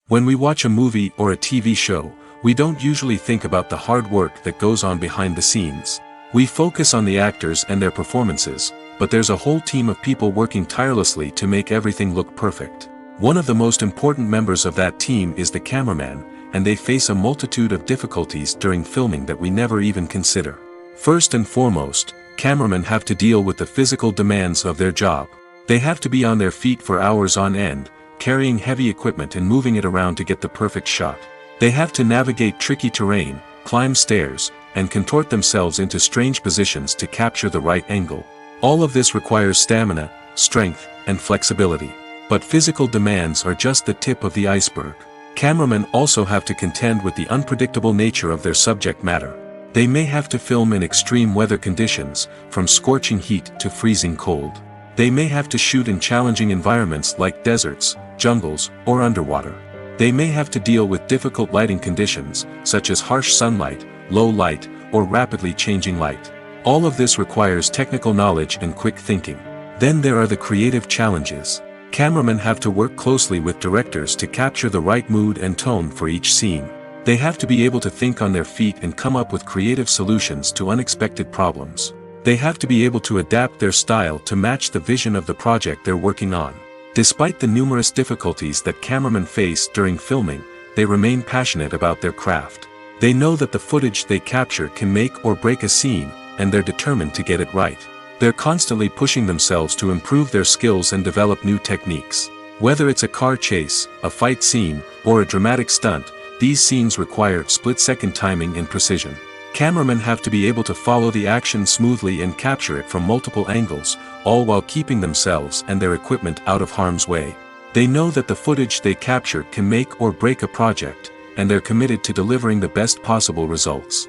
When we watch a movie or a TV show, we don't usually think about the hard work that goes on behind the scenes. We focus on the actors and their performances, but there's a whole team of people working tirelessly to make everything look perfect. One of the most important members of that team is the cameraman, and they face a multitude of difficulties during filming that we never even consider. First and foremost, cameramen have to deal with the physical demands of their job. They have to be on their feet for hours on end, carrying heavy equipment and moving it around to get the perfect shot. They have to navigate tricky terrain, climb stairs, and contort themselves into strange positions to capture the right angle. All of this requires stamina, strength, and flexibility. But physical demands are just the tip of the iceberg. Cameramen also have to contend with the unpredictable nature of their subject matter. They may have to film in extreme weather conditions, from scorching heat to freezing cold. They may have to shoot in challenging environments like deserts, jungles, or underwater. They may have to deal with difficult lighting conditions, such as harsh sunlight, low light, or rapidly changing light. All of this requires technical knowledge and quick thinking. Then there are the creative challenges. Cameramen have to work closely with directors to capture the right mood and tone for each scene. They have to be able to think on their feet and come up with creative solutions to unexpected problems. They have to be able to adapt their style to match the vision of the project they're working on. Despite the numerous difficulties that cameramen face during filming, they remain passionate about their craft. They know that the footage they capture can make or break a scene, and they're determined to get it right. They're constantly pushing themselves to improve their skills and develop new techniques. Whether it's a car chase, a fight scene, or a dramatic stunt, these scenes require split-second timing and precision. Cameramen have to be able to follow the action smoothly and capture it from multiple angles, all while keeping themselves and their equipment out of harm's way. They know that the footage they capture can make or break a project, and they're committed to delivering the best possible results.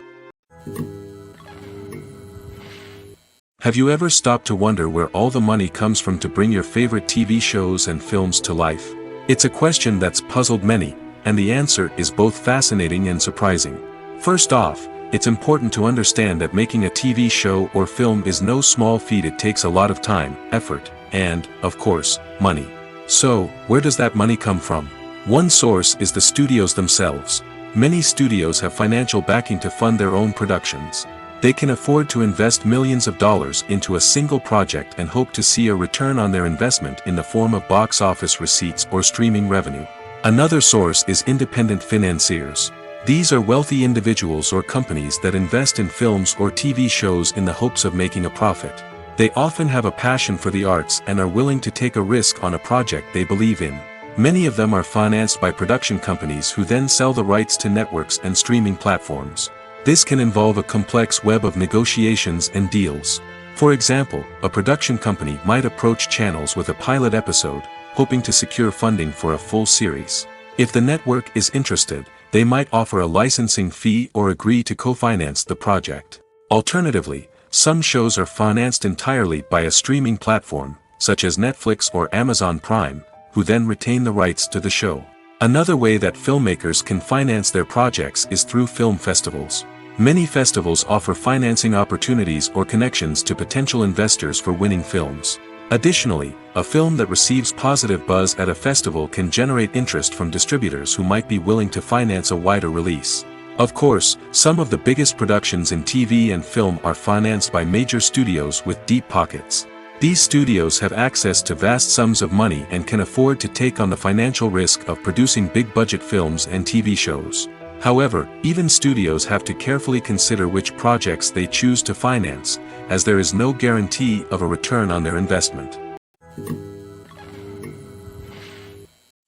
Have you ever stopped to wonder where all the money comes from to bring your favorite TV shows and films to life? It's a question that's puzzled many, and the answer is both fascinating and surprising. First off, it's important to understand that making a TV show or film is no small feat. It takes a lot of time, effort, and, of course, money. So, where does that money come from? One source is the studios themselves. Many studios have financial backing to fund their own productions. They can afford to invest millions of dollars into a single project and hope to see a return on their investment in the form of box office receipts or streaming revenue. Another source is independent financiers. These are wealthy individuals or companies that invest in films or TV shows in the hopes of making a profit. They often have a passion for the arts and are willing to take a risk on a project they believe in. Many of them are financed by production companies who then sell the rights to networks and streaming platforms. This can involve a complex web of negotiations and deals. For example, a production company might approach channels with a pilot episode, hoping to secure funding for a full series. If the network is interested, they might offer a licensing fee or agree to co-finance the project. Alternatively, some shows are financed entirely by a streaming platform, such as Netflix or Amazon Prime, who then retain the rights to the show. Another way that filmmakers can finance their projects is through film festivals. Many festivals offer financing opportunities or connections to potential investors for winning films. Additionally, a film that receives positive buzz at a festival can generate interest from distributors who might be willing to finance a wider release. Of course, some of the biggest productions in TV and film are financed by major studios with deep pockets. These studios have access to vast sums of money and can afford to take on the financial risk of producing big-budget films and TV shows. However, even studios have to carefully consider which projects they choose to finance, as there is no guarantee of a return on their investment.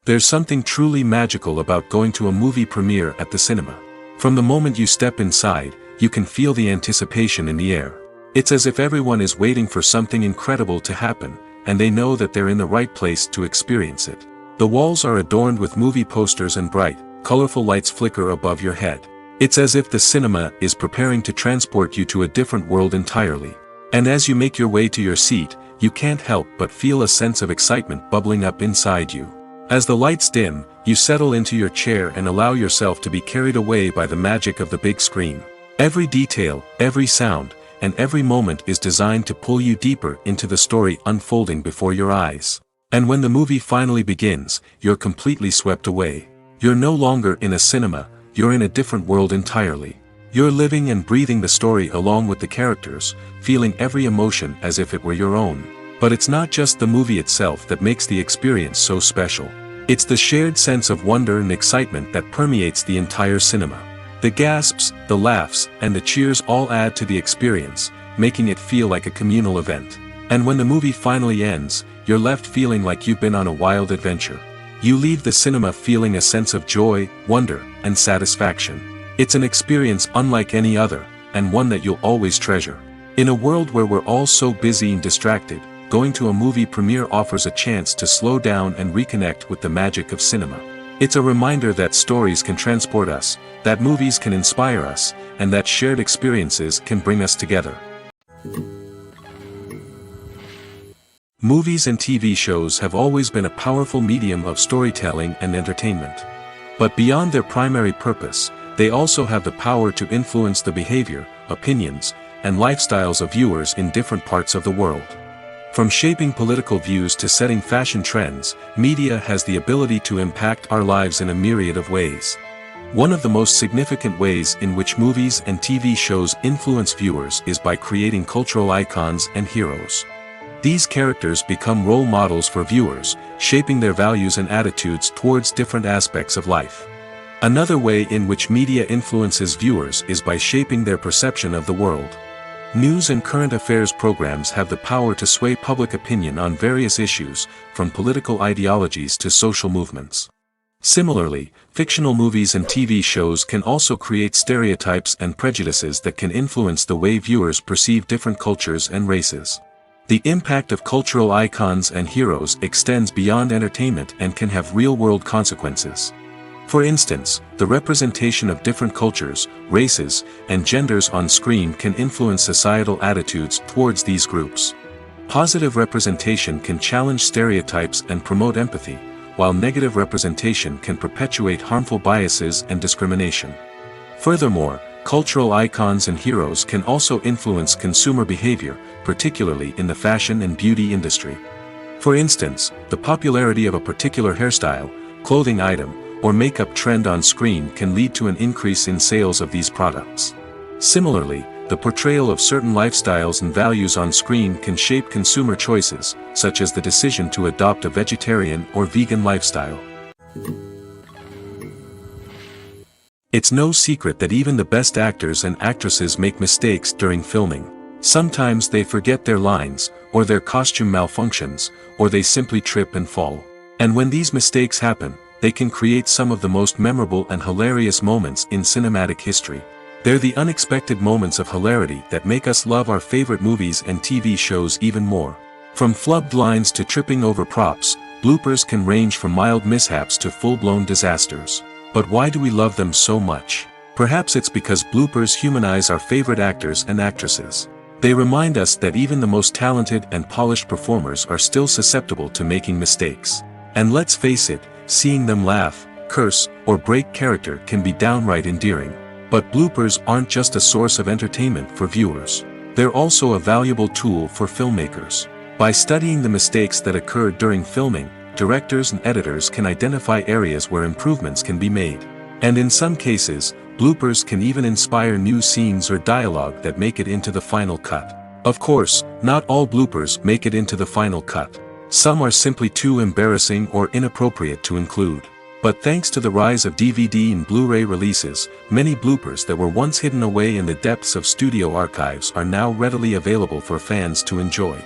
There's something truly magical about going to a movie premiere at the cinema. From the moment you step inside, you can feel the anticipation in the air. It's as if everyone is waiting for something incredible to happen, and they know that they're in the right place to experience it. The walls are adorned with movie posters and bright, colorful lights flicker above your head. It's as if the cinema is preparing to transport you to a different world entirely. And as you make your way to your seat, you can't help but feel a sense of excitement bubbling up inside you. As the lights dim, you settle into your chair and allow yourself to be carried away by the magic of the big screen. Every detail, every sound, and every moment is designed to pull you deeper into the story unfolding before your eyes. And when the movie finally begins, you're completely swept away. You're no longer in a cinema, you're in a different world entirely. You're living and breathing the story along with the characters, feeling every emotion as if it were your own. But it's not just the movie itself that makes the experience so special. It's the shared sense of wonder and excitement that permeates the entire cinema. The gasps, the laughs, and the cheers all add to the experience, making it feel like a communal event. And when the movie finally ends, you're left feeling like you've been on a wild adventure. You leave the cinema feeling a sense of joy, wonder, and satisfaction. It's an experience unlike any other, and one that you'll always treasure. In a world where we're all so busy and distracted, going to a movie premiere offers a chance to slow down and reconnect with the magic of cinema. It's a reminder that stories can transport us, that movies can inspire us, and that shared experiences can bring us together. Movies and TV shows have always been a powerful medium of storytelling and entertainment. But beyond their primary purpose, they also have the power to influence the behavior, opinions, and lifestyles of viewers in different parts of the world. From shaping political views to setting fashion trends, media has the ability to impact our lives in a myriad of ways. One of the most significant ways in which movies and TV shows influence viewers is by creating cultural icons and heroes. These characters become role models for viewers, shaping their values and attitudes towards different aspects of life. Another way in which media influences viewers is by shaping their perception of the world. News and current affairs programs have the power to sway public opinion on various issues, from political ideologies to social movements. Similarly, fictional movies and TV shows can also create stereotypes and prejudices that can influence the way viewers perceive different cultures and races. The impact of cultural icons and heroes extends beyond entertainment and can have real-world consequences. For instance, the representation of different cultures, races, and genders on screen can influence societal attitudes towards these groups. Positive representation can challenge stereotypes and promote empathy, while negative representation can perpetuate harmful biases and discrimination. Furthermore, cultural icons and heroes can also influence consumer behavior, particularly in the fashion and beauty industry. For instance, the popularity of a particular hairstyle, clothing item, or makeup trend on screen can lead to an increase in sales of these products. Similarly, the portrayal of certain lifestyles and values on screen can shape consumer choices, such as the decision to adopt a vegetarian or vegan lifestyle. It's no secret that even the best actors and actresses make mistakes during filming. Sometimes they forget their lines, or their costume malfunctions, or they simply trip and fall. And when these mistakes happen, they can create some of the most memorable and hilarious moments in cinematic history. They're the unexpected moments of hilarity that make us love our favorite movies and TV shows even more. From flubbed lines to tripping over props, bloopers can range from mild mishaps to full-blown disasters. But why do we love them so much? Perhaps it's because bloopers humanize our favorite actors and actresses. They remind us that even the most talented and polished performers are still susceptible to making mistakes. And let's face it, seeing them laugh, curse, or break character can be downright endearing. But bloopers aren't just a source of entertainment for viewers. They're also a valuable tool for filmmakers. By studying the mistakes that occurred during filming, directors and editors can identify areas where improvements can be made. And in some cases, bloopers can even inspire new scenes or dialogue that make it into the final cut. Of course, not all bloopers make it into the final cut. Some are simply too embarrassing or inappropriate to include. But thanks to the rise of DVD and Blu-ray releases, many bloopers that were once hidden away in the depths of studio archives are now readily available for fans to enjoy.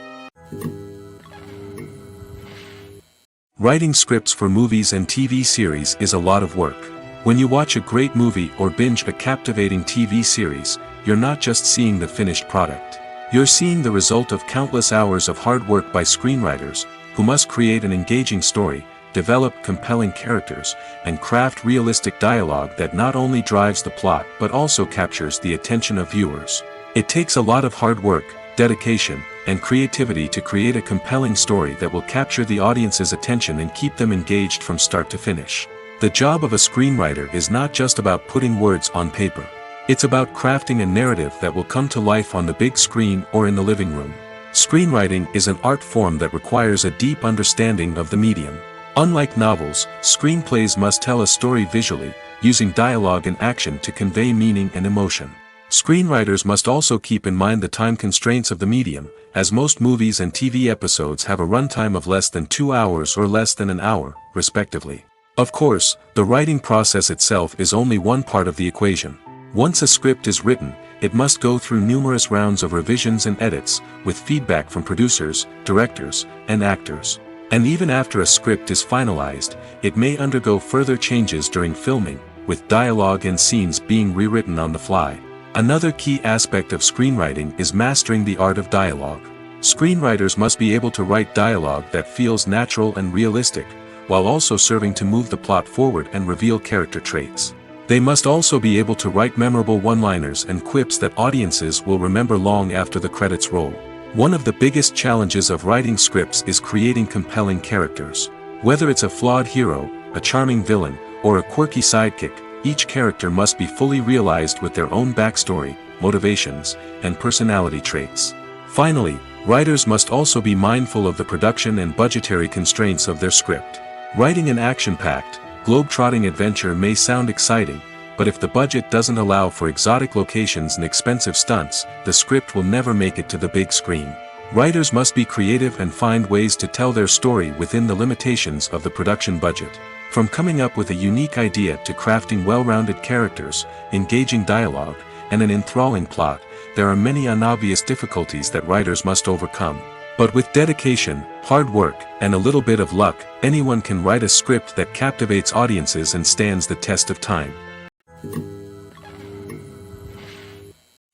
Writing scripts for movies and TV series is a lot of work. When you watch a great movie or binge a captivating TV series, you're not just seeing the finished product. You're seeing the result of countless hours of hard work by screenwriters, who must create an engaging story, develop compelling characters, and craft realistic dialogue that not only drives the plot but also captures the attention of viewers. It takes a lot of hard work, dedication, and creativity to create a compelling story that will capture the audience's attention and keep them engaged from start to finish. The job of a screenwriter is not just about putting words on paper. It's about crafting a narrative that will come to life on the big screen or in the living room. Screenwriting is an art form that requires a deep understanding of the medium. Unlike novels, screenplays must tell a story visually, using dialogue and action to convey meaning and emotion. Screenwriters must also keep in mind the time constraints of the medium, as most movies and TV episodes have a runtime of less than 2 hours or less than an hour, respectively. Of course, the writing process itself is only one part of the equation. Once a script is written, it must go through numerous rounds of revisions and edits, with feedback from producers, directors, and actors. And even after a script is finalized, it may undergo further changes during filming, with dialogue and scenes being rewritten on the fly. Another key aspect of screenwriting is mastering the art of dialogue. Screenwriters must be able to write dialogue that feels natural and realistic, while also serving to move the plot forward and reveal character traits. They must also be able to write memorable one-liners and quips that audiences will remember long after the credits roll. One of the biggest challenges of writing scripts is creating compelling characters. Whether it's a flawed hero, a charming villain, or a quirky sidekick, each character must be fully realized with their own backstory, motivations, and personality traits. Finally, writers must also be mindful of the production and budgetary constraints of their script. Writing an action-packed, globe-trotting adventure may sound exciting, but if the budget doesn't allow for exotic locations and expensive stunts, the script will never make it to the big screen. Writers must be creative and find ways to tell their story within the limitations of the production budget. From coming up with a unique idea to crafting well-rounded characters, engaging dialogue, and an enthralling plot, there are many unobvious difficulties that writers must overcome. But with dedication, hard work, and a little bit of luck, anyone can write a script that captivates audiences and stands the test of time.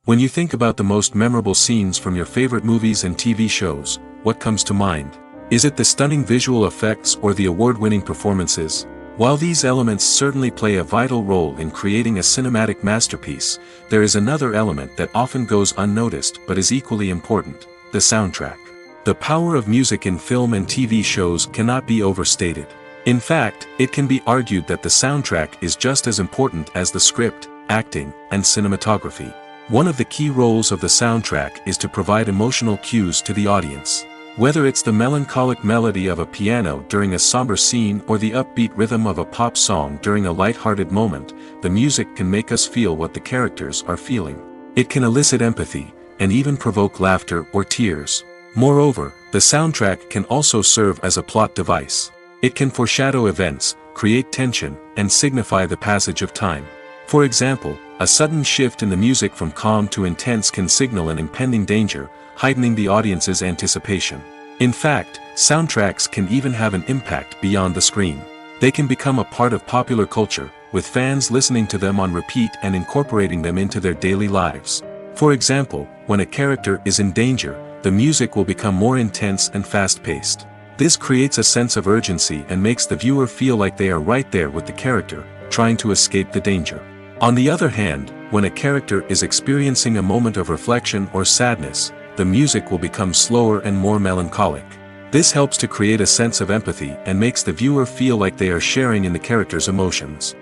When you think about the most memorable scenes from your favorite movies and TV shows, what comes to mind? Is it the stunning visual effects or the award-winning performances? While these elements certainly play a vital role in creating a cinematic masterpiece, there is another element that often goes unnoticed but is equally important: the soundtrack. The power of music in film and TV shows cannot be overstated. In fact, it can be argued that the soundtrack is just as important as the script, acting, and cinematography. One of the key roles of the soundtrack is to provide emotional cues to the audience. Whether it's the melancholic melody of a piano during a somber scene or the upbeat rhythm of a pop song during a light-hearted moment, the music can make us feel what the characters are feeling. It can elicit empathy, and even provoke laughter or tears. Moreover, the soundtrack can also serve as a plot device. It can foreshadow events, create tension, and signify the passage of time. For example, a sudden shift in the music from calm to intense can signal an impending danger, heightening the audience's anticipation. In fact, soundtracks can even have an impact beyond the screen. They can become a part of popular culture, with fans listening to them on repeat and incorporating them into their daily lives. For example, when a character is in danger, the music will become more intense and fast-paced. This creates a sense of urgency and makes the viewer feel like they are right there with the character, trying to escape the danger. On the other hand, when a character is experiencing a moment of reflection or sadness, the music will become slower and more melancholic. This helps to create a sense of empathy and makes the viewer feel like they are sharing in the character's emotions.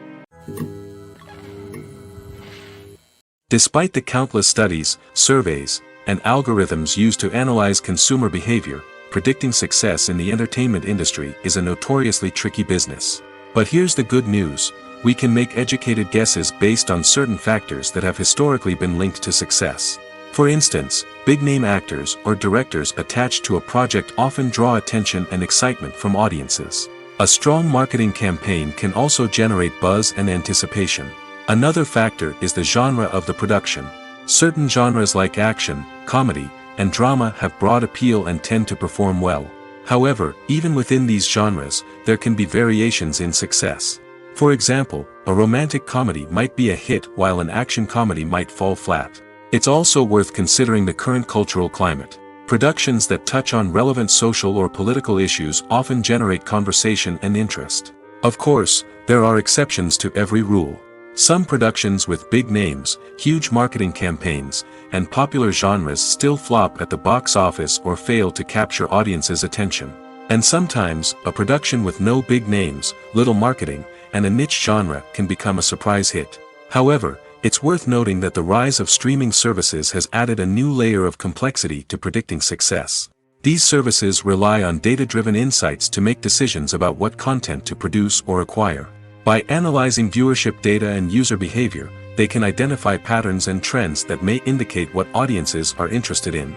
Despite the countless studies, surveys, and algorithms used to analyze consumer behavior, predicting success in the entertainment industry is a notoriously tricky business. But here's the good news: we can make educated guesses based on certain factors that have historically been linked to success. For instance, big-name actors or directors attached to a project often draw attention and excitement from audiences. A strong marketing campaign can also generate buzz and anticipation. Another factor is the genre of the production. Certain genres like action, comedy, and drama have broad appeal and tend to perform well. However, even within these genres, there can be variations in success. For example, a romantic comedy might be a hit while an action comedy might fall flat. It's also worth considering the current cultural climate. Productions that touch on relevant social or political issues often generate conversation and interest. Of course, there are exceptions to every rule. Some productions with big names, huge marketing campaigns, and popular genres still flop at the box office or fail to capture audiences' attention. And sometimes, a production with no big names, little marketing, and a niche genre can become a surprise hit. However, it's worth noting that the rise of streaming services has added a new layer of complexity to predicting success. These services rely on data-driven insights to make decisions about what content to produce or acquire. By analyzing viewership data and user behavior, they can identify patterns and trends that may indicate what audiences are interested in.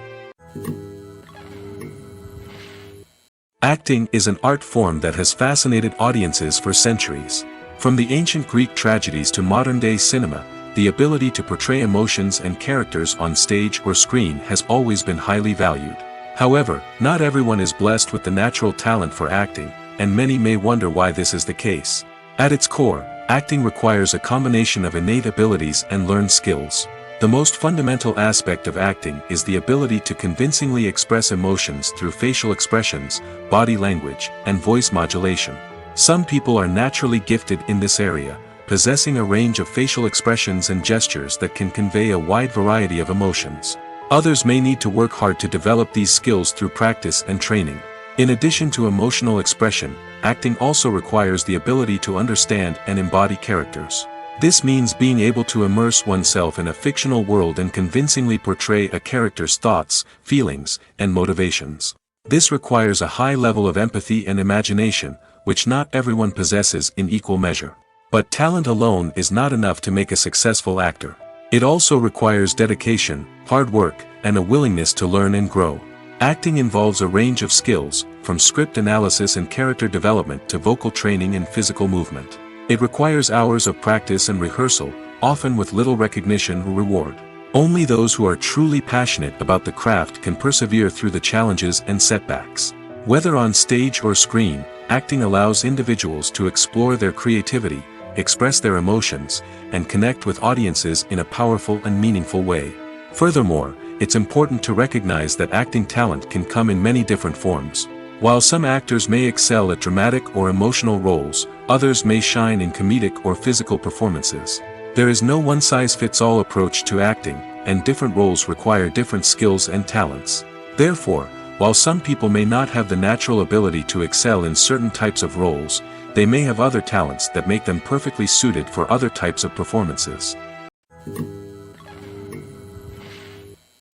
Acting is an art form that has fascinated audiences for centuries. From the ancient Greek tragedies to modern-day cinema, the ability to portray emotions and characters on stage or screen has always been highly valued. However, not everyone is blessed with the natural talent for acting, and many may wonder why this is the case. At its core, acting requires a combination of innate abilities and learned skills. The most fundamental aspect of acting is the ability to convincingly express emotions through facial expressions, body language, and voice modulation. Some people are naturally gifted in this area, possessing a range of facial expressions and gestures that can convey a wide variety of emotions. Others may need to work hard to develop these skills through practice and training. In addition to emotional expression, acting also requires the ability to understand and embody characters. This means being able to immerse oneself in a fictional world and convincingly portray a character's thoughts, feelings, and motivations. This requires a high level of empathy and imagination, which not everyone possesses in equal measure. But talent alone is not enough to make a successful actor. It also requires dedication, hard work, and a willingness to learn and grow. Acting involves a range of skills, from script analysis and character development to vocal training and physical movement. It requires hours of practice and rehearsal, often with little recognition or reward. Only those who are truly passionate about the craft can persevere through the challenges and setbacks. Whether on stage or screen, acting allows individuals to explore their creativity, express their emotions, and connect with audiences in a powerful and meaningful way. Furthermore, it's important to recognize that acting talent can come in many different forms. While some actors may excel at dramatic or emotional roles, others may shine in comedic or physical performances. There is no one-size-fits-all approach to acting, and different roles require different skills and talents. Therefore, while some people may not have the natural ability to excel in certain types of roles, they may have other talents that make them perfectly suited for other types of performances.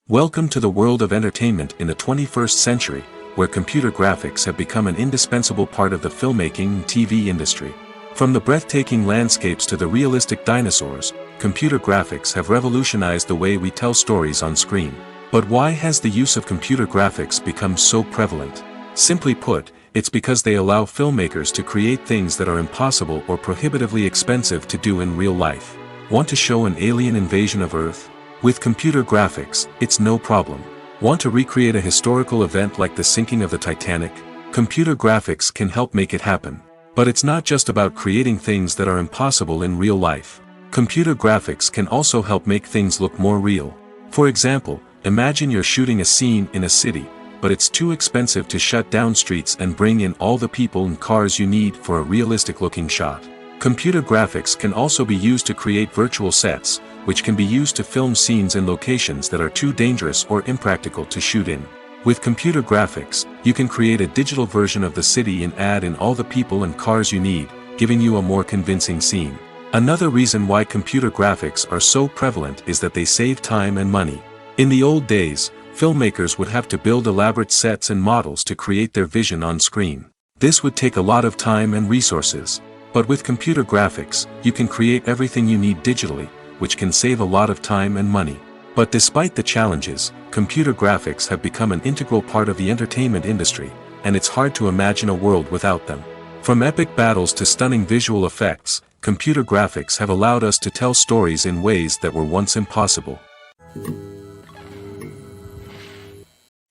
Welcome to the world of entertainment in the 21st century, where computer graphics have become an indispensable part of the filmmaking and TV industry. From the breathtaking landscapes to the realistic dinosaurs, computer graphics have revolutionized the way we tell stories on screen. But why has the use of computer graphics become so prevalent? Simply put, it's because they allow filmmakers to create things that are impossible or prohibitively expensive to do in real life. Want to show an alien invasion of Earth? With computer graphics, it's no problem. Want to recreate a historical event like the sinking of the Titanic? Computer graphics can help make it happen. But it's not just about creating things that are impossible in real life. Computer graphics can also help make things look more real. For example, imagine you're shooting a scene in a city, but it's too expensive to shut down streets and bring in all the people and cars you need for a realistic-looking shot. Computer graphics can also be used to create virtual sets, which can be used to film scenes in locations that are too dangerous or impractical to shoot in. With computer graphics, you can create a digital version of the city and add in all the people and cars you need, giving you a more convincing scene. Another reason why computer graphics are so prevalent is that they save time and money. In the old days, filmmakers would have to build elaborate sets and models to create their vision on screen. This would take a lot of time and resources. But with computer graphics, you can create everything you need digitally, which can save a lot of time and money. But despite the challenges, computer graphics have become an integral part of the entertainment industry, and it's hard to imagine a world without them. From epic battles to stunning visual effects, computer graphics have allowed us to tell stories in ways that were once impossible.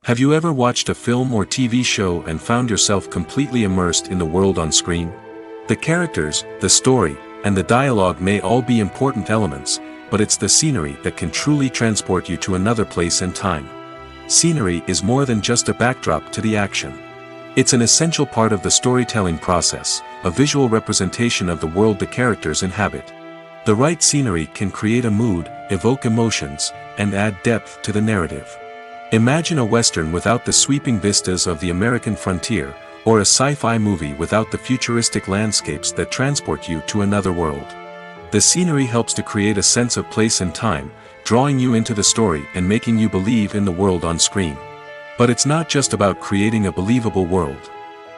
Have you ever watched a film or TV show and found yourself completely immersed in the world on screen? The characters, the story, and the dialogue may all be important elements, but it's the scenery that can truly transport you to another place and time. Scenery is more than just a backdrop to the action. It's an essential part of the storytelling process, a visual representation of the world the characters inhabit. The right scenery can create a mood, evoke emotions, and add depth to the narrative. Imagine a Western without the sweeping vistas of the American frontier, or a sci-fi movie without the futuristic landscapes that transport you to another world. The scenery helps to create a sense of place and time, drawing you into the story and making you believe in the world on screen. But it's not just about creating a believable world.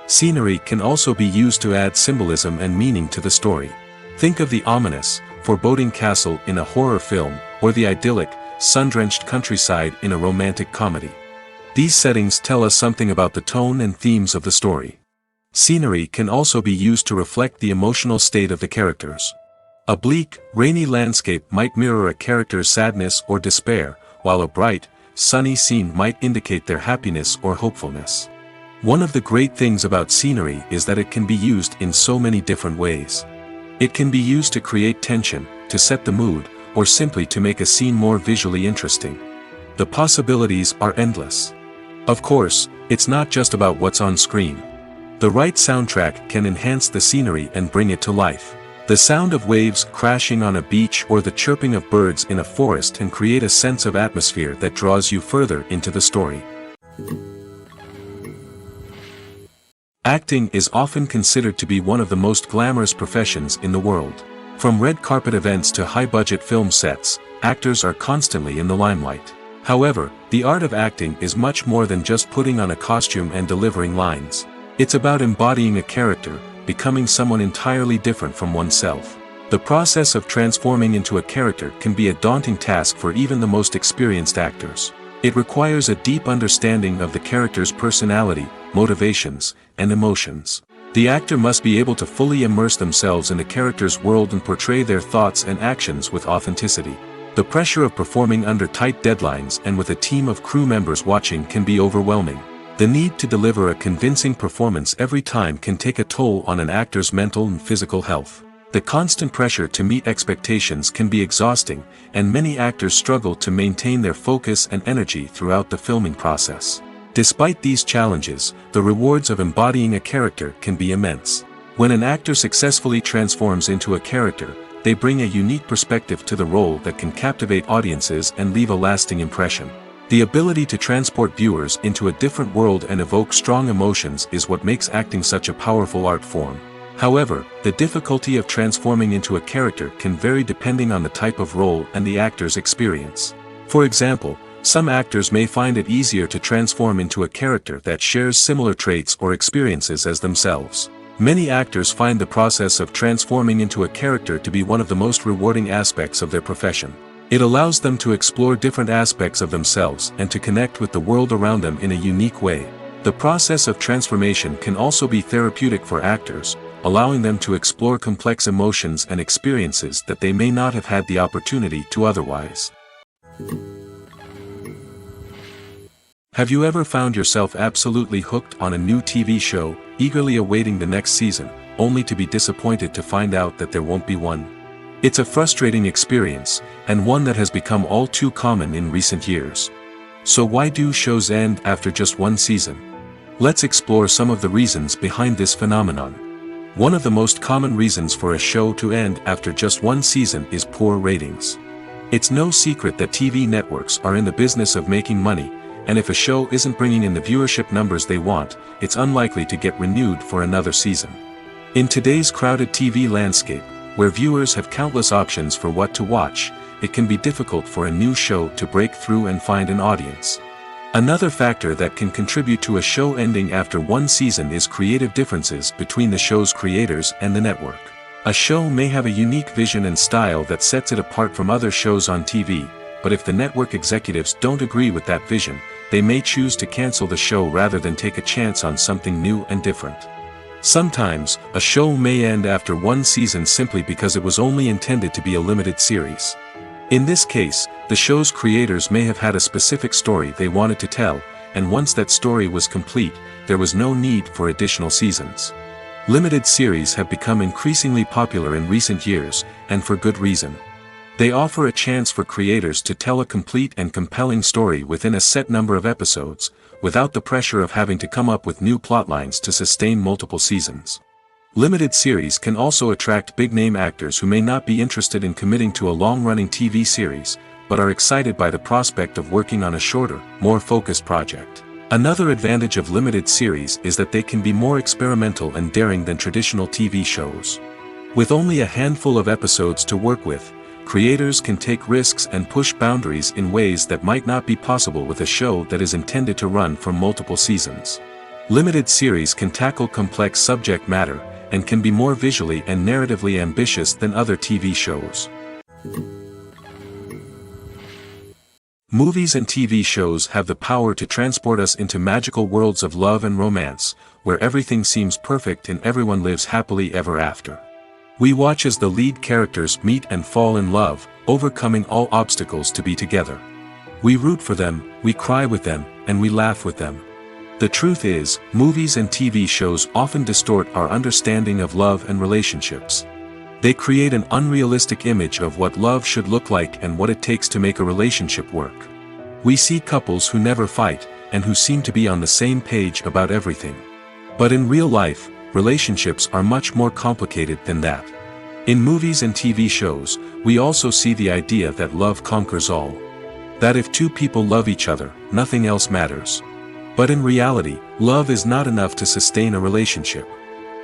Scenery can also be used to add symbolism and meaning to the story. Think of the ominous, foreboding castle in a horror film, or the idyllic, sun-drenched countryside in a romantic comedy. These settings tell us something about the tone and themes of the story. Scenery can also be used to reflect the emotional state of the characters. A bleak, rainy landscape might mirror a character's sadness or despair, while a bright, sunny scene might indicate their happiness or hopefulness. One of the great things about scenery is that it can be used in so many different ways. It can be used to create tension, to set the mood, or simply to make a scene more visually interesting. The possibilities are endless. Of course, it's not just about what's on screen. The right soundtrack can enhance the scenery and bring it to life. The sound of waves crashing on a beach or the chirping of birds in a forest can create a sense of atmosphere that draws you further into the story. Acting is often considered to be one of the most glamorous professions in the world. From red carpet events to high-budget film sets, actors are constantly in the limelight. However, the art of acting is much more than just putting on a costume and delivering lines. It's about embodying a character, becoming someone entirely different from oneself. The process of transforming into a character can be a daunting task for even the most experienced actors. It requires a deep understanding of the character's personality, motivations, and emotions. The actor must be able to fully immerse themselves in the character's world and portray their thoughts and actions with authenticity. The pressure of performing under tight deadlines and with a team of crew members watching can be overwhelming. The need to deliver a convincing performance every time can take a toll on an actor's mental and physical health. The constant pressure to meet expectations can be exhausting, and many actors struggle to maintain their focus and energy throughout the filming process. Despite these challenges, the rewards of embodying a character can be immense. When an actor successfully transforms into a character, they bring a unique perspective to the role that can captivate audiences and leave a lasting impression. The ability to transport viewers into a different world and evoke strong emotions is what makes acting such a powerful art form. However, the difficulty of transforming into a character can vary depending on the type of role and the actor's experience. For example, some actors may find it easier to transform into a character that shares similar traits or experiences as themselves. Many actors find the process of transforming into a character to be one of the most rewarding aspects of their profession. It allows them to explore different aspects of themselves and to connect with the world around them in a unique way. The process of transformation can also be therapeutic for actors, allowing them to explore complex emotions and experiences that they may not have had the opportunity to otherwise. Have you ever found yourself absolutely hooked on a new TV show, eagerly awaiting the next season, only to be disappointed to find out that there won't be one? It's a frustrating experience, and one that has become all too common in recent years. So why do shows end after just one season? Let's explore some of the reasons behind this phenomenon. One of the most common reasons for a show to end after just one season is poor ratings. It's no secret that TV networks are in the business of making money, and if a show isn't bringing in the viewership numbers they want, it's unlikely to get renewed for another season. In today's crowded TV landscape, where viewers have countless options for what to watch, it can be difficult for a new show to break through and find an audience. Another factor that can contribute to a show ending after one season is creative differences between the show's creators and the network. A show may have a unique vision and style that sets it apart from other shows on TV, but if the network executives don't agree with that vision, they may choose to cancel the show rather than take a chance on something new and different. Sometimes, a show may end after one season simply because it was only intended to be a limited series. In this case, the show's creators may have had a specific story they wanted to tell, and once that story was complete, there was no need for additional seasons. Limited series have become increasingly popular in recent years, and for good reason. They offer a chance for creators to tell a complete and compelling story within a set number of episodes, without the pressure of having to come up with new plotlines to sustain multiple seasons. Limited series can also attract big-name actors who may not be interested in committing to a long-running TV series, but are excited by the prospect of working on a shorter, more focused project. Another advantage of limited series is that they can be more experimental and daring than traditional TV shows. With only a handful of episodes to work with, creators can take risks and push boundaries in ways that might not be possible with a show that is intended to run for multiple seasons. Limited series can tackle complex subject matter, and can be more visually and narratively ambitious than other TV shows. Movies and TV shows have the power to transport us into magical worlds of love and romance, where everything seems perfect and everyone lives happily ever after. We watch as the lead characters meet and fall in love, overcoming all obstacles to be together. We root for them, we cry with them, and we laugh with them. The truth is, movies and TV shows often distort our understanding of love and relationships. They create an unrealistic image of what love should look like and what it takes to make a relationship work. We see couples who never fight, and who seem to be on the same page about everything. But in real life, relationships are much more complicated than that. In movies and TV shows, we also see the idea that love conquers all. That if two people love each other, nothing else matters. But in reality, love is not enough to sustain a relationship.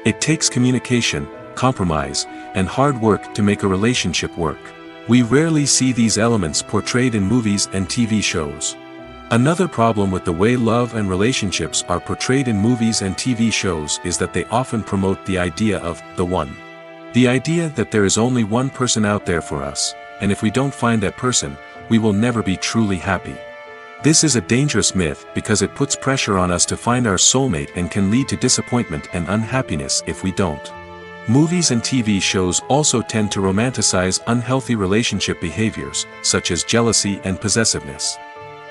It takes communication, compromise, and hard work to make a relationship work. We rarely see these elements portrayed in movies and TV shows. Another problem with the way love and relationships are portrayed in movies and TV shows is that they often promote the idea of the one. The idea that there is only one person out there for us, and if we don't find that person, we will never be truly happy. This is a dangerous myth because it puts pressure on us to find our soulmate and can lead to disappointment and unhappiness if we don't. Movies and TV shows also tend to romanticize unhealthy relationship behaviors, such as jealousy and possessiveness.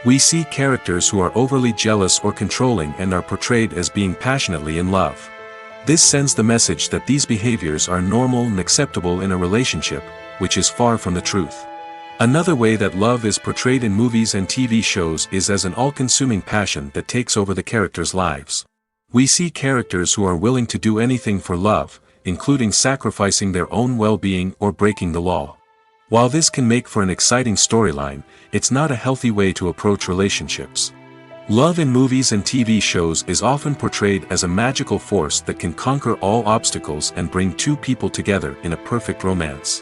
We see characters who are overly jealous or controlling and are portrayed as being passionately in love. This sends the message that these behaviors are normal and acceptable in a relationship, which is far from the truth. Another way that love is portrayed in movies and TV shows is as an all-consuming passion that takes over the characters' lives. We see characters who are willing to do anything for love, including sacrificing their own well-being or breaking the law. While this can make for an exciting storyline, it's not a healthy way to approach relationships. Love in movies and TV shows is often portrayed as a magical force that can conquer all obstacles and bring two people together in a perfect romance.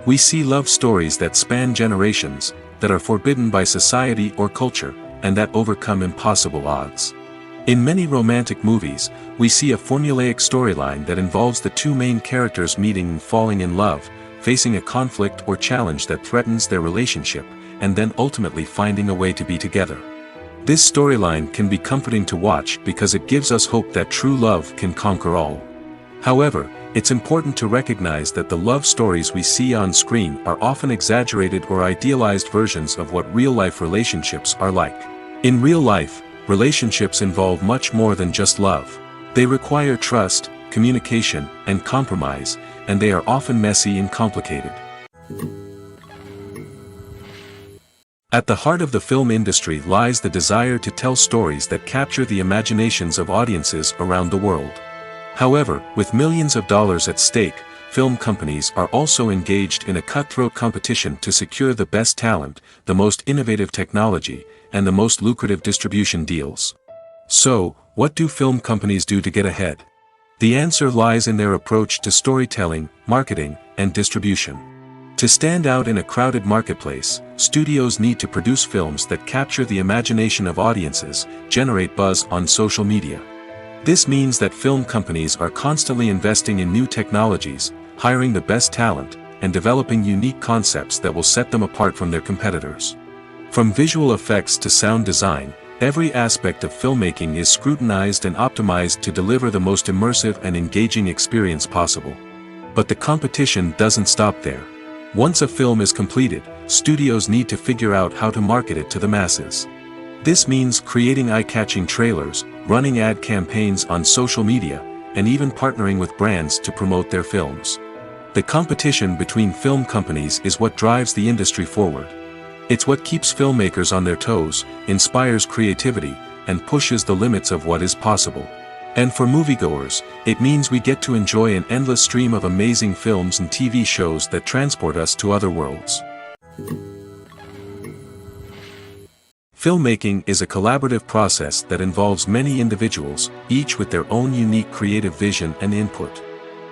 We see love stories that span generations, that are forbidden by society or culture, and that overcome impossible odds. In many romantic movies, we see a formulaic storyline that involves the two main characters meeting and falling in love, facing a conflict or challenge that threatens their relationship, and then ultimately finding a way to be together. This storyline can be comforting to watch because it gives us hope that true love can conquer all. However, it's important to recognize that the love stories we see on screen are often exaggerated or idealized versions of what real-life relationships are like. In real life, relationships involve much more than just love. They require trust, communication, and compromise, and they are often messy and complicated. At the heart of the film industry lies the desire to tell stories that capture the imaginations of audiences around the world. However, with millions of dollars at stake, film companies are also engaged in a cutthroat competition to secure the best talent, the most innovative technology, and the most lucrative distribution deals. So, what do film companies do to get ahead? The answer lies in their approach to storytelling, marketing, and distribution. To stand out in a crowded marketplace, studios need to produce films that capture the imagination of audiences, generate buzz on social media. This means that film companies are constantly investing in new technologies, hiring the best talent, and developing unique concepts that will set them apart from their competitors. From visual effects to sound design, every aspect of filmmaking is scrutinized and optimized to deliver the most immersive and engaging experience possible. But the competition doesn't stop there. Once a film is completed, studios need to figure out how to market it to the masses. This means creating eye-catching trailers, running ad campaigns on social media, and even partnering with brands to promote their films. The competition between film companies is what drives the industry forward. It's what keeps filmmakers on their toes, inspires creativity, and pushes the limits of what is possible. And for moviegoers, it means we get to enjoy an endless stream of amazing films and TV shows that transport us to other worlds. Filmmaking is a collaborative process that involves many individuals, each with their own unique creative vision and input.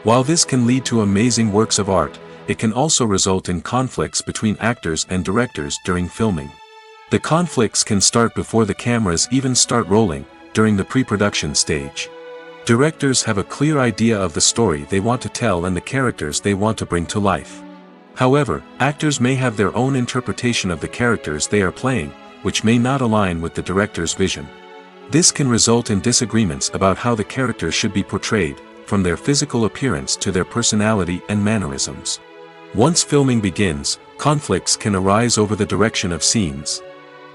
While this can lead to amazing works of art, it can also result in conflicts between actors and directors during filming. The conflicts can start before the cameras even start rolling, during the pre-production stage. Directors have a clear idea of the story they want to tell and the characters they want to bring to life. However, actors may have their own interpretation of the characters they are playing, which may not align with the director's vision. This can result in disagreements about how the characters should be portrayed, from their physical appearance to their personality and mannerisms. Once filming begins, conflicts can arise over the direction of scenes.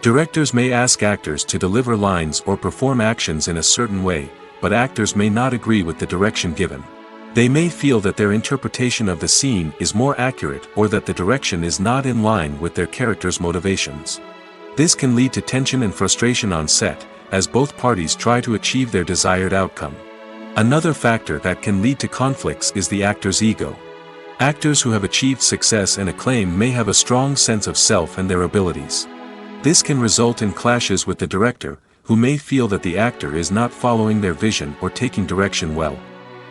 Directors may ask actors to deliver lines or perform actions in a certain way, but actors may not agree with the direction given. They may feel that their interpretation of the scene is more accurate or that the direction is not in line with their character's motivations. This can lead to tension and frustration on set, as both parties try to achieve their desired outcome. Another factor that can lead to conflicts is the actor's ego. Actors who have achieved success and acclaim may have a strong sense of self and their abilities. This can result in clashes with the director, who may feel that the actor is not following their vision or taking direction well.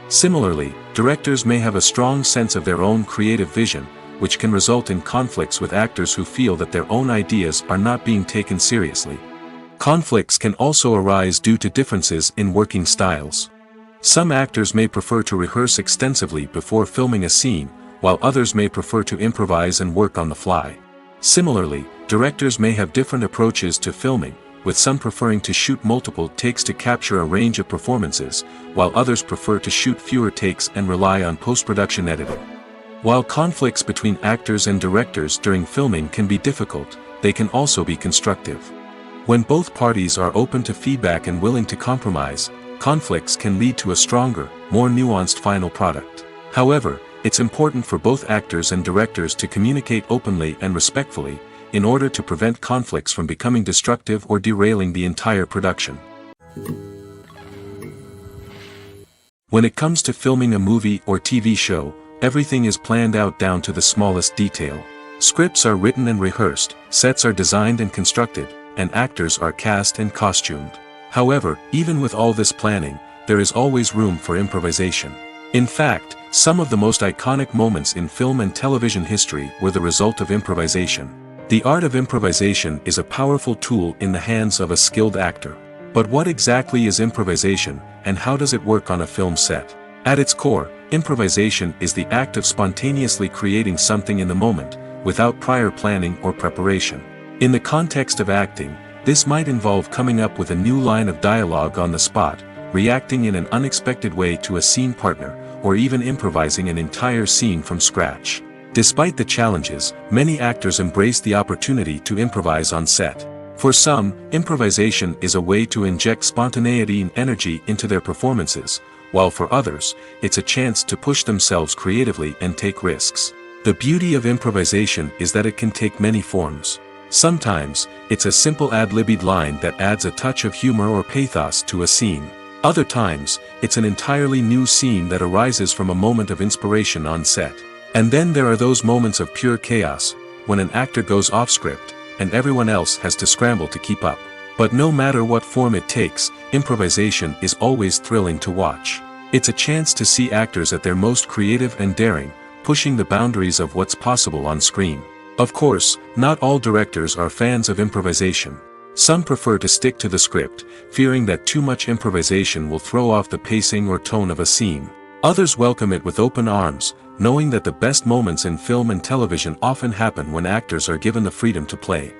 Similarly, directors may have a strong sense of their own creative vision, which can result in conflicts with actors who feel that their own ideas are not being taken seriously. Conflicts can also arise due to differences in working styles. Some actors may prefer to rehearse extensively before filming a scene, while others may prefer to improvise and work on the fly. Similarly, directors may have different approaches to filming, with some preferring to shoot multiple takes to capture a range of performances, while others prefer to shoot fewer takes and rely on post-production editing. While conflicts between actors and directors during filming can be difficult, they can also be constructive. When both parties are open to feedback and willing to compromise, conflicts can lead to a stronger, more nuanced final product. However, it's important for both actors and directors to communicate openly and respectfully, in order to prevent conflicts from becoming destructive or derailing the entire production. When it comes to filming a movie or TV show, everything is planned out down to the smallest detail. Scripts are written and rehearsed, sets are designed and constructed, and actors are cast and costumed. However, even with all this planning, there is always room for improvisation. In fact, some of the most iconic moments in film and television history were the result of improvisation. The art of improvisation is a powerful tool in the hands of a skilled actor. But what exactly is improvisation, and how does it work on a film set? At its core, improvisation is the act of spontaneously creating something in the moment, without prior planning or preparation. In the context of acting, this might involve coming up with a new line of dialogue on the spot, reacting in an unexpected way to a scene partner, or even improvising an entire scene from scratch. Despite the challenges, many actors embrace the opportunity to improvise on set. For some, improvisation is a way to inject spontaneity and energy into their performances, while for others, it's a chance to push themselves creatively and take risks. The beauty of improvisation is that it can take many forms. Sometimes, it's a simple ad-libbed line that adds a touch of humor or pathos to a scene. Other times, it's an entirely new scene that arises from a moment of inspiration on set. And then there are those moments of pure chaos, when an actor goes off script, and everyone else has to scramble to keep up. But no matter what form it takes, improvisation is always thrilling to watch. It's a chance to see actors at their most creative and daring, pushing the boundaries of what's possible on screen. Of course, not all directors are fans of improvisation. Some prefer to stick to the script, fearing that too much improvisation will throw off the pacing or tone of a scene. Others welcome it with open arms, knowing that the best moments in film and television often happen when actors are given the freedom to play.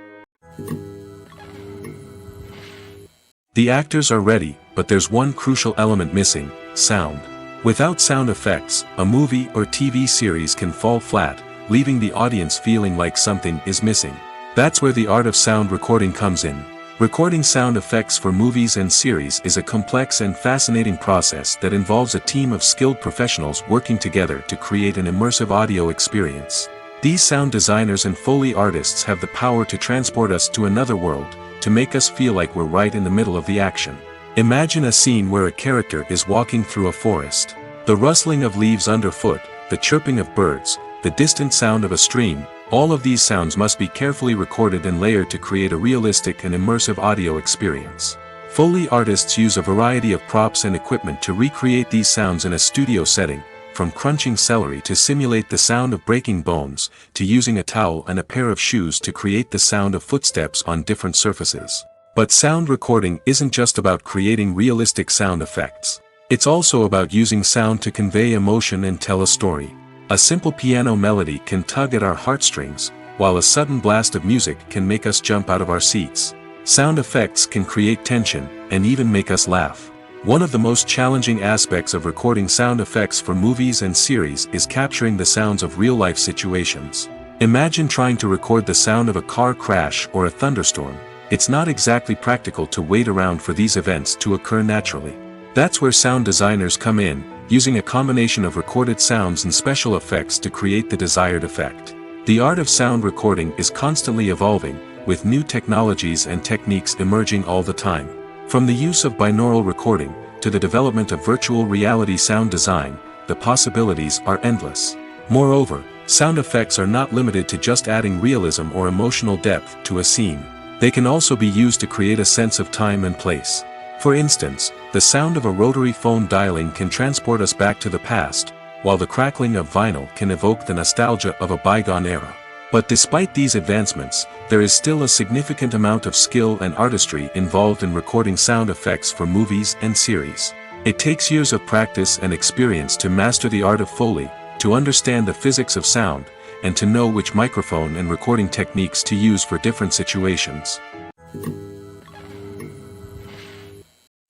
The actors are ready, but there's one crucial element missing: sound. Without sound effects, a movie or TV series can fall flat, leaving the audience feeling like something is missing. That's where the art of sound recording comes in. Recording sound effects for movies and series is a complex and fascinating process that involves a team of skilled professionals working together to create an immersive audio experience. These sound designers and Foley artists have the power to transport us to another world, to make us feel like we're right in the middle of the action. Imagine a scene where a character is walking through a forest. The rustling of leaves underfoot, the chirping of birds, the distant sound of a stream, all of these sounds must be carefully recorded and layered to create a realistic and immersive audio experience. Foley artists use a variety of props and equipment to recreate these sounds in a studio setting, from crunching celery to simulate the sound of breaking bones, to using a towel and a pair of shoes to create the sound of footsteps on different surfaces. But sound recording isn't just about creating realistic sound effects. It's also about using sound to convey emotion and tell a story. A simple piano melody can tug at our heartstrings, while a sudden blast of music can make us jump out of our seats. Sound effects can create tension, and even make us laugh. One of the most challenging aspects of recording sound effects for movies and series is capturing the sounds of real-life situations. Imagine trying to record the sound of a car crash or a thunderstorm. It's not exactly practical to wait around for these events to occur naturally. That's where sound designers come in, using a combination of recorded sounds and special effects to create the desired effect. The art of sound recording is constantly evolving, with new technologies and techniques emerging all the time. From the use of binaural recording, to the development of virtual reality sound design, the possibilities are endless. Moreover, sound effects are not limited to just adding realism or emotional depth to a scene. They can also be used to create a sense of time and place. For instance, the sound of a rotary phone dialing can transport us back to the past, while the crackling of vinyl can evoke the nostalgia of a bygone era. But despite these advancements, there is still a significant amount of skill and artistry involved in recording sound effects for movies and series. It takes years of practice and experience to master the art of Foley, to understand the physics of sound, and to know which microphone and recording techniques to use for different situations.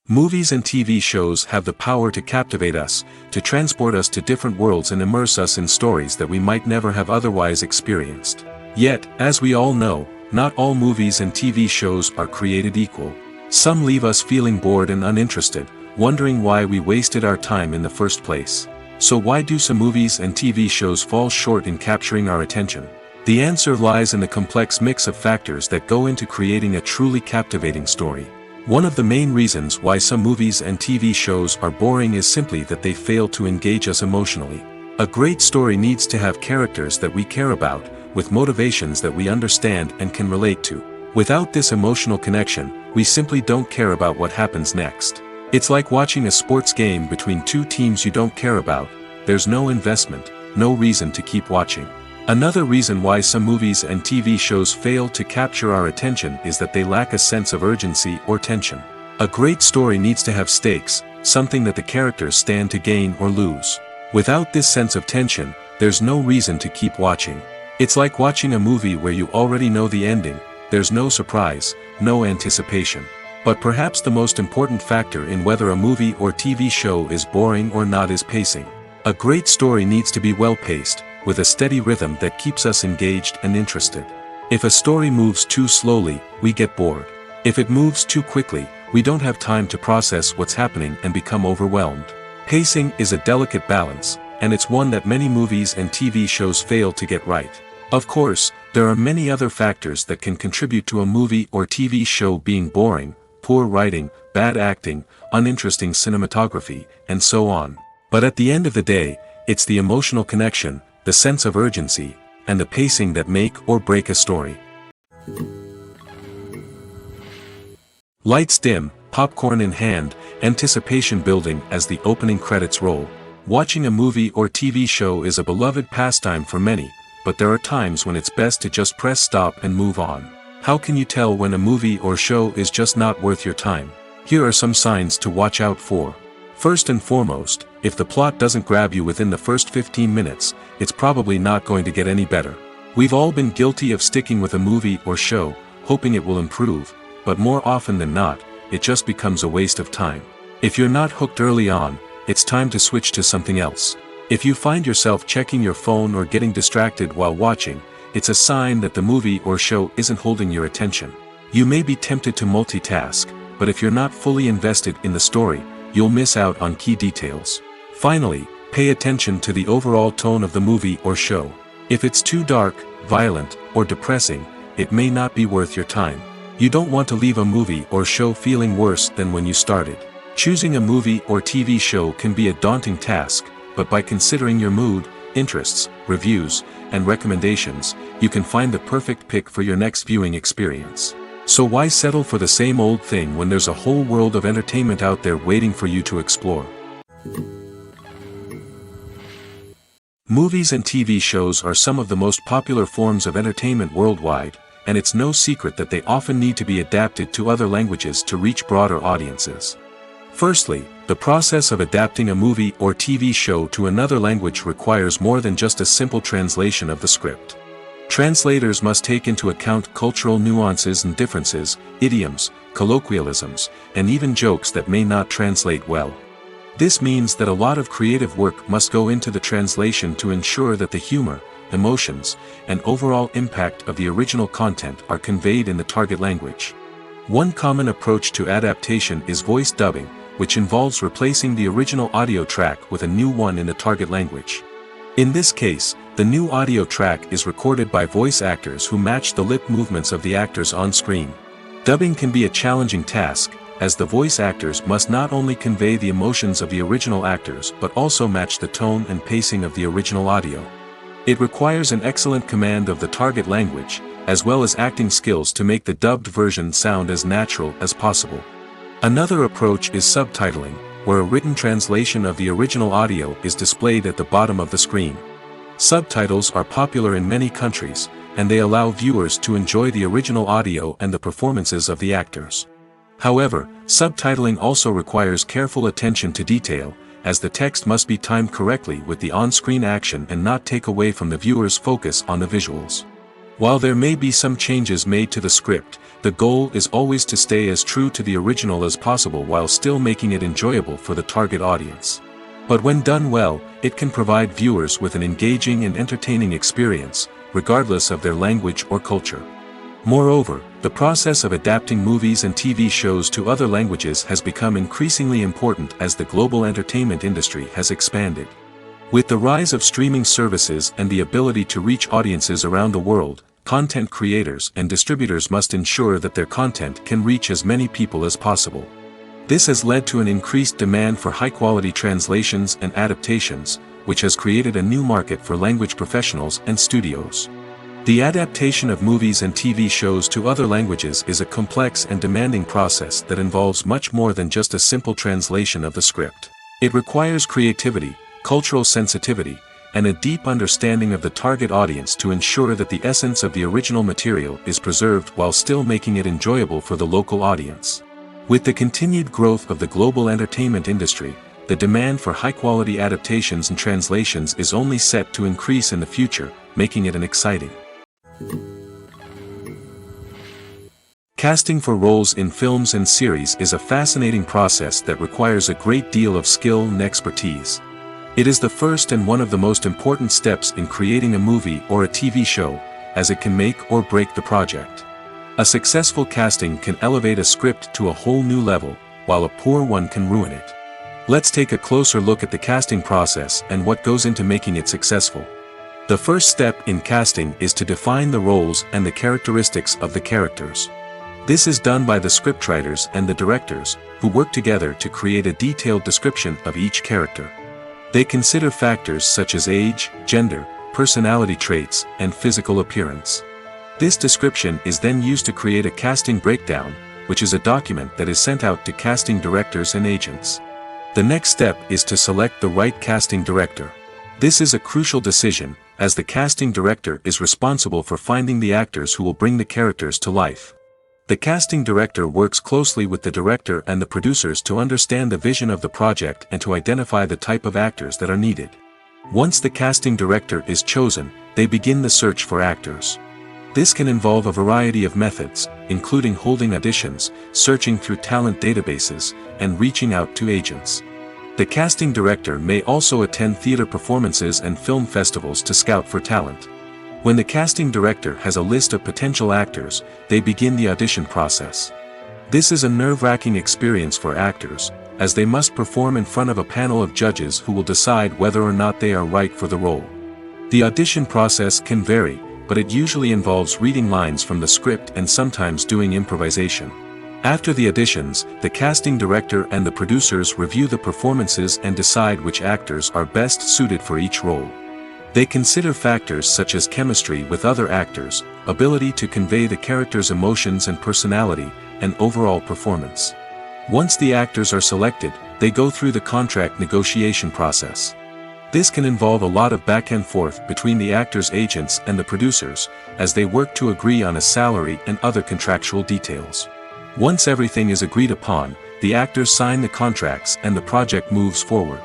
Movies and TV shows have the power to captivate us, to transport us to different worlds and immerse us in stories that we might never have otherwise experienced. Yet, as we all know, not all movies and TV shows are created equal. Some leave us feeling bored and uninterested, wondering why we wasted our time in the first place. So why do some movies and TV shows fall short in capturing our attention? The answer lies in the complex mix of factors that go into creating a truly captivating story. One of the main reasons why some movies and TV shows are boring is simply that they fail to engage us emotionally. A great story needs to have characters that we care about, with motivations that we understand and can relate to. Without this emotional connection, we simply don't care about what happens next. It's like watching a sports game between two teams you don't care about. There's no investment, no reason to keep watching. Another reason why some movies and TV shows fail to capture our attention is that they lack a sense of urgency or tension. A great story needs to have stakes, something that the characters stand to gain or lose. Without this sense of tension, there's no reason to keep watching. It's like watching a movie where you already know the ending. There's no surprise, no anticipation. But perhaps the most important factor in whether a movie or TV show is boring or not is pacing. A great story needs to be well-paced, with a steady rhythm that keeps us engaged and interested. If a story moves too slowly, we get bored. If it moves too quickly, we don't have time to process what's happening and become overwhelmed. Pacing is a delicate balance, and it's one that many movies and TV shows fail to get right. Of course, there are many other factors that can contribute to a movie or TV show being boring: poor writing, bad acting, uninteresting cinematography, and so on. But at the end of the day, it's the emotional connection, the sense of urgency, and the pacing that make or break a story. Lights dim, popcorn in hand, anticipation building as the opening credits roll. Watching a movie or TV show is a beloved pastime for many, but there are times when it's best to just press stop and move on. How can you tell when a movie or show is just not worth your time? Here are some signs to watch out for. First and foremost, if the plot doesn't grab you within the first 15 minutes, it's probably not going to get any better. We've all been guilty of sticking with a movie or show, hoping it will improve, but more often than not, it just becomes a waste of time. If you're not hooked early on, it's time to switch to something else. If you find yourself checking your phone or getting distracted while watching, it's a sign that the movie or show isn't holding your attention. You may be tempted to multitask, but if you're not fully invested in the story, you'll miss out on key details. Finally, pay attention to the overall tone of the movie or show. If it's too dark, violent, or depressing, it may not be worth your time. You don't want to leave a movie or show feeling worse than when you started. Choosing a movie or TV show can be a daunting task, but by considering your mood, interests, reviews, and recommendations, you can find the perfect pick for your next viewing experience. So why settle for the same old thing when there's a whole world of entertainment out there waiting for you to explore? Movies and TV shows are some of the most popular forms of entertainment worldwide, and it's no secret that they often need to be adapted to other languages to reach broader audiences. Firstly, the process of adapting a movie or TV show to another language requires more than just a simple translation of the script. Translators must take into account cultural nuances and differences, idioms, colloquialisms, and even jokes that may not translate well. This means that a lot of creative work must go into the translation to ensure that the humor, emotions, and overall impact of the original content are conveyed in the target language. One common approach to adaptation is voice dubbing, which involves replacing the original audio track with a new one in the target language. In this case, the new audio track is recorded by voice actors who match the lip movements of the actors on screen. Dubbing can be a challenging task, as the voice actors must not only convey the emotions of the original actors but also match the tone and pacing of the original audio. It requires an excellent command of the target language, as well as acting skills to make the dubbed version sound as natural as possible. Another approach is subtitling, where a written translation of the original audio is displayed at the bottom of the screen. Subtitles are popular in many countries, and they allow viewers to enjoy the original audio and the performances of the actors. However, subtitling also requires careful attention to detail, as the text must be timed correctly with the on-screen action and not take away from the viewer's focus on the visuals. While there may be some changes made to the script, the goal is always to stay as true to the original as possible while still making it enjoyable for the target audience. But when done well, it can provide viewers with an engaging and entertaining experience, regardless of their language or culture. Moreover, the process of adapting movies and TV shows to other languages has become increasingly important as the global entertainment industry has expanded. With the rise of streaming services and the ability to reach audiences around the world, content creators and distributors must ensure that their content can reach as many people as possible. This has led to an increased demand for high-quality translations and adaptations, which has created a new market for language professionals and studios. The adaptation of movies and TV shows to other languages is a complex and demanding process that involves much more than just a simple translation of the script. It requires creativity, cultural sensitivity, and a deep understanding of the target audience to ensure that the essence of the original material is preserved while still making it enjoyable for the local audience. With the continued growth of the global entertainment industry, the demand for high-quality adaptations and translations is only set to increase in the future, making it an exciting. Casting for roles in films and series is a fascinating process that requires a great deal of skill and expertise. It is the first and one of the most important steps in creating a movie or a TV show, as it can make or break the project. A successful casting can elevate a script to a whole new level, while a poor one can ruin it. Let's take a closer look at the casting process and what goes into making it successful. The first step in casting is to define the roles and the characteristics of the characters. This is done by the scriptwriters and the directors, who work together to create a detailed description of each character. They consider factors such as age, gender, personality traits, and physical appearance. This description is then used to create a casting breakdown, which is a document that is sent out to casting directors and agents. The next step is to select the right casting director. This is a crucial decision, as the casting director is responsible for finding the actors who will bring the characters to life. The casting director works closely with the director and the producers to understand the vision of the project and to identify the type of actors that are needed. Once the casting director is chosen, they begin the search for actors. This can involve a variety of methods, including holding auditions, searching through talent databases, and reaching out to agents. The casting director may also attend theater performances and film festivals to scout for talent. When the casting director has a list of potential actors, they begin the audition process. This is a nerve-wracking experience for actors, as they must perform in front of a panel of judges who will decide whether or not they are right for the role. The audition process can vary, but it usually involves reading lines from the script and sometimes doing improvisation. After the auditions, the casting director and the producers review the performances and decide which actors are best suited for each role. They consider factors such as chemistry with other actors, ability to convey the character's emotions and personality, and overall performance. Once the actors are selected, they go through the contract negotiation process. This can involve a lot of back and forth between the actors' agents and the producers, as they work to agree on a salary and other contractual details. Once everything is agreed upon, the actors sign the contracts and the project moves forward.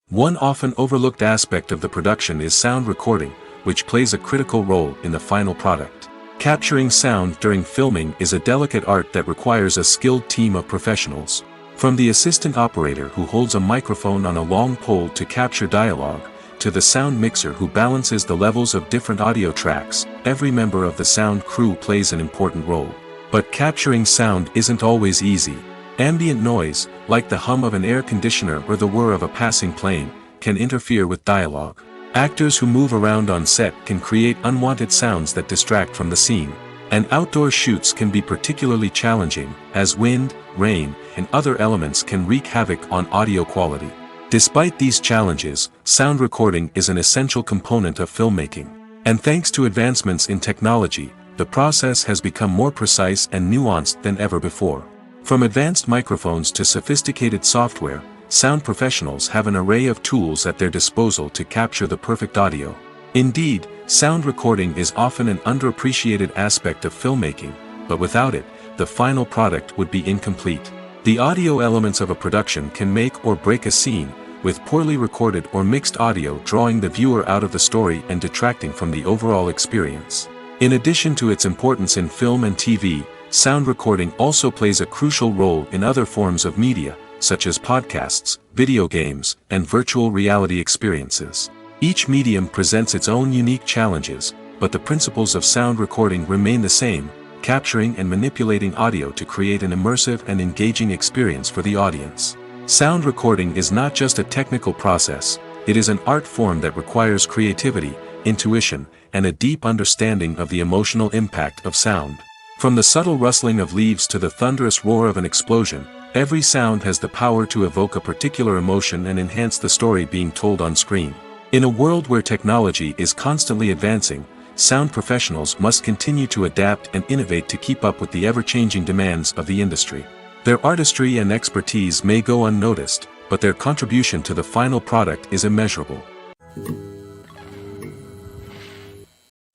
One often overlooked aspect of the production is sound recording, which plays a critical role in the final product. Capturing sound during filming is a delicate art that requires a skilled team of professionals. From the assistant operator who holds a microphone on a long pole to capture dialogue, to the sound mixer who balances the levels of different audio tracks, every member of the sound crew plays an important role. But capturing sound isn't always easy. Ambient noise, like the hum of an air conditioner or the whir of a passing plane, can interfere with dialogue. Actors who move around on set can create unwanted sounds that distract from the scene. And outdoor shoots can be particularly challenging, as wind, rain, and other elements can wreak havoc on audio quality. Despite these challenges, sound recording is an essential component of filmmaking. And thanks to advancements in technology, the process has become more precise and nuanced than ever before. From advanced microphones to sophisticated software, sound professionals have an array of tools at their disposal to capture the perfect audio. Indeed, sound recording is often an underappreciated aspect of filmmaking, but without it, the final product would be incomplete. The audio elements of a production can make or break a scene, with poorly recorded or mixed audio drawing the viewer out of the story and detracting from the overall experience. In addition to its importance in film and TV, sound recording also plays a crucial role in other forms of media, such as podcasts, video games, and virtual reality experiences. Each medium presents its own unique challenges, but the principles of sound recording remain the same, capturing and manipulating audio to create an immersive and engaging experience for the audience. Sound recording is not just a technical process, it is an art form that requires creativity, intuition, and a deep understanding of the emotional impact of sound. From the subtle rustling of leaves to the thunderous roar of an explosion, every sound has the power to evoke a particular emotion and enhance the story being told on screen. In a world where technology is constantly advancing, sound professionals must continue to adapt and innovate to keep up with the ever-changing demands of the industry. Their artistry and expertise may go unnoticed, but their contribution to the final product is immeasurable.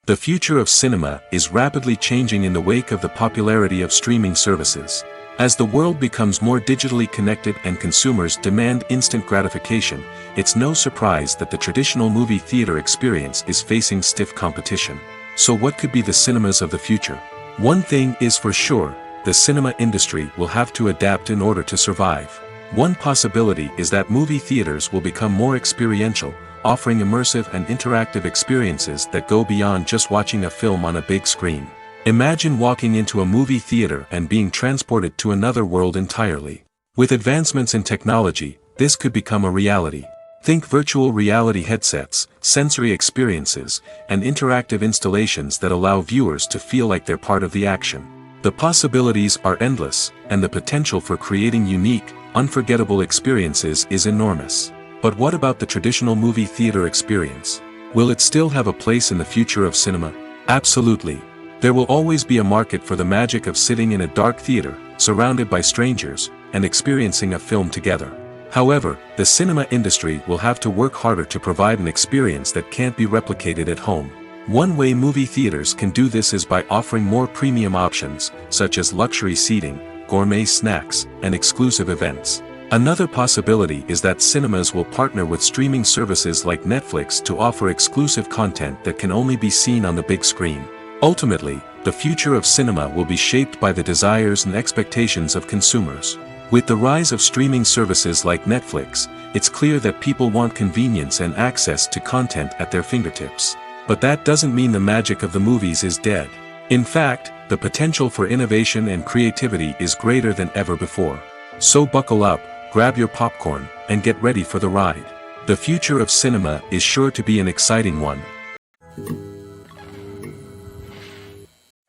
The future of cinema is rapidly changing in the wake of the popularity of streaming services. As the world becomes more digitally connected and consumers demand instant gratification, it's no surprise that the traditional movie theater experience is facing stiff competition. So what could be the cinemas of the future? One thing is for sure, the cinema industry will have to adapt in order to survive. One possibility is that movie theaters will become more experiential, offering immersive and interactive experiences that go beyond just watching a film on a big screen. Imagine walking into a movie theater and being transported to another world entirely. With advancements in technology, this could become a reality. Think virtual reality headsets, sensory experiences, and interactive installations that allow viewers to feel like they're part of the action. The possibilities are endless, and the potential for creating unique, unforgettable experiences is enormous. But what about the traditional movie theater experience? Will it still have a place in the future of cinema? Absolutely. There will always be a market for the magic of sitting in a dark theater, surrounded by strangers, and experiencing a film together. However, the cinema industry will have to work harder to provide an experience that can't be replicated at home. One way movie theaters can do this is by offering more premium options, such as luxury seating, gourmet snacks, and exclusive events. Another possibility is that cinemas will partner with streaming services like Netflix to offer exclusive content that can only be seen on the big screen. Ultimately, the future of cinema will be shaped by the desires and expectations of consumers. With the rise of streaming services like Netflix, it's clear that people want convenience and access to content at their fingertips. But that doesn't mean the magic of the movies is dead. In fact, the potential for innovation and creativity is greater than ever before. So buckle up, grab your popcorn, and get ready for the ride. The future of cinema is sure to be an exciting one.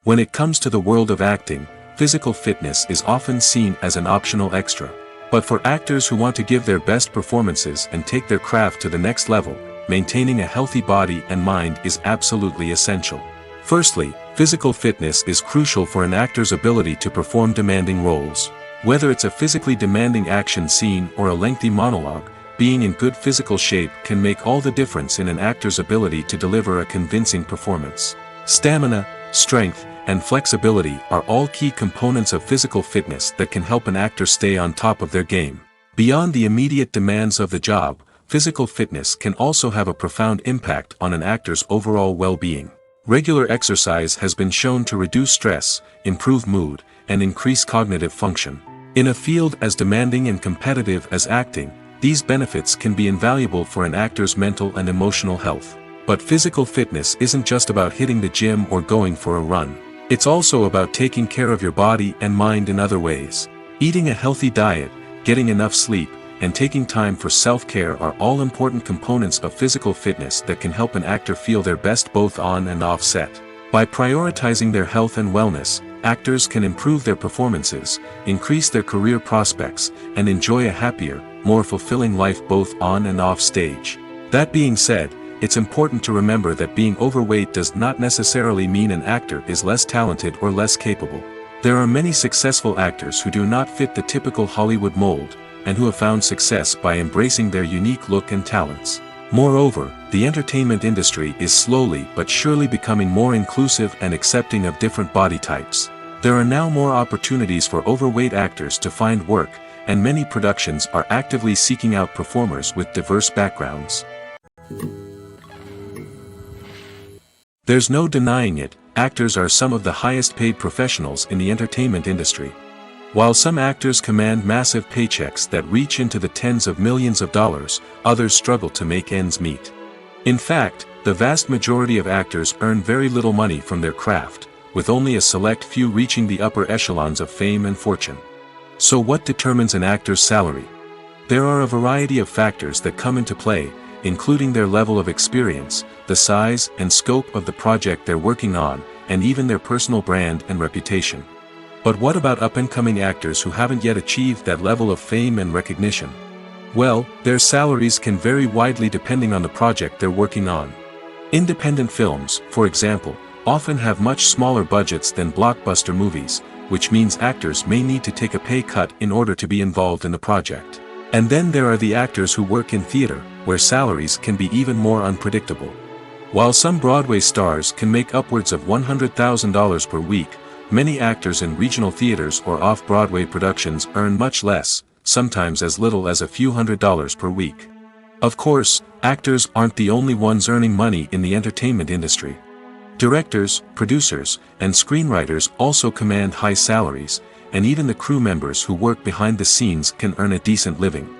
When it comes to the world of acting, physical fitness is often seen as an optional extra. But for actors who want to give their best performances and take their craft to the next level, maintaining a healthy body and mind is absolutely essential. Firstly, physical fitness is crucial for an actor's ability to perform demanding roles. Whether it's a physically demanding action scene or a lengthy monologue, being in good physical shape can make all the difference in an actor's ability to deliver a convincing performance. Stamina, strength, and flexibility are all key components of physical fitness that can help an actor stay on top of their game. Beyond the immediate demands of the job, physical fitness can also have a profound impact on an actor's overall well-being. Regular exercise has been shown to reduce stress, improve mood, and increase cognitive function. In a field as demanding and competitive as acting, these benefits can be invaluable for an actor's mental and emotional health. But physical fitness isn't just about hitting the gym or going for a run. It's also about taking care of your body and mind in other ways. Eating a healthy diet, getting enough sleep, and taking time for self-care are all important components of physical fitness that can help an actor feel their best both on and off set. By prioritizing their health and wellness, actors can improve their performances, increase their career prospects, and enjoy a happier, more fulfilling life both on and off stage. That being said, it's important to remember that being overweight does not necessarily mean an actor is less talented or less capable. There are many successful actors who do not fit the typical Hollywood mold, and who have found success by embracing their unique look and talents. Moreover, the entertainment industry is slowly but surely becoming more inclusive and accepting of different body types. There are now more opportunities for overweight actors to find work, and many productions are actively seeking out performers with diverse backgrounds. There's no denying it, actors are some of the highest paid professionals in the entertainment industry. While some actors command massive paychecks that reach into the tens of millions of dollars, others struggle to make ends meet. In fact, the vast majority of actors earn very little money from their craft, with only a select few reaching the upper echelons of fame and fortune. So what determines an actor's salary? There are a variety of factors that come into play, including their level of experience, the size and scope of the project they're working on, and even their personal brand and reputation. But what about up-and-coming actors who haven't yet achieved that level of fame and recognition? Well, their salaries can vary widely depending on the project they're working on. Independent films, for example, often have much smaller budgets than blockbuster movies, which means actors may need to take a pay cut in order to be involved in the project. And then there are the actors who work in theater, where salaries can be even more unpredictable. While some Broadway stars can make upwards of $100,000 per week, many actors in regional theaters or off-Broadway productions earn much less, sometimes as little as a few $100s per week. Of course, actors aren't the only ones earning money in the entertainment industry. Directors, producers, and screenwriters also command high salaries, and even the crew members who work behind the scenes can earn a decent living.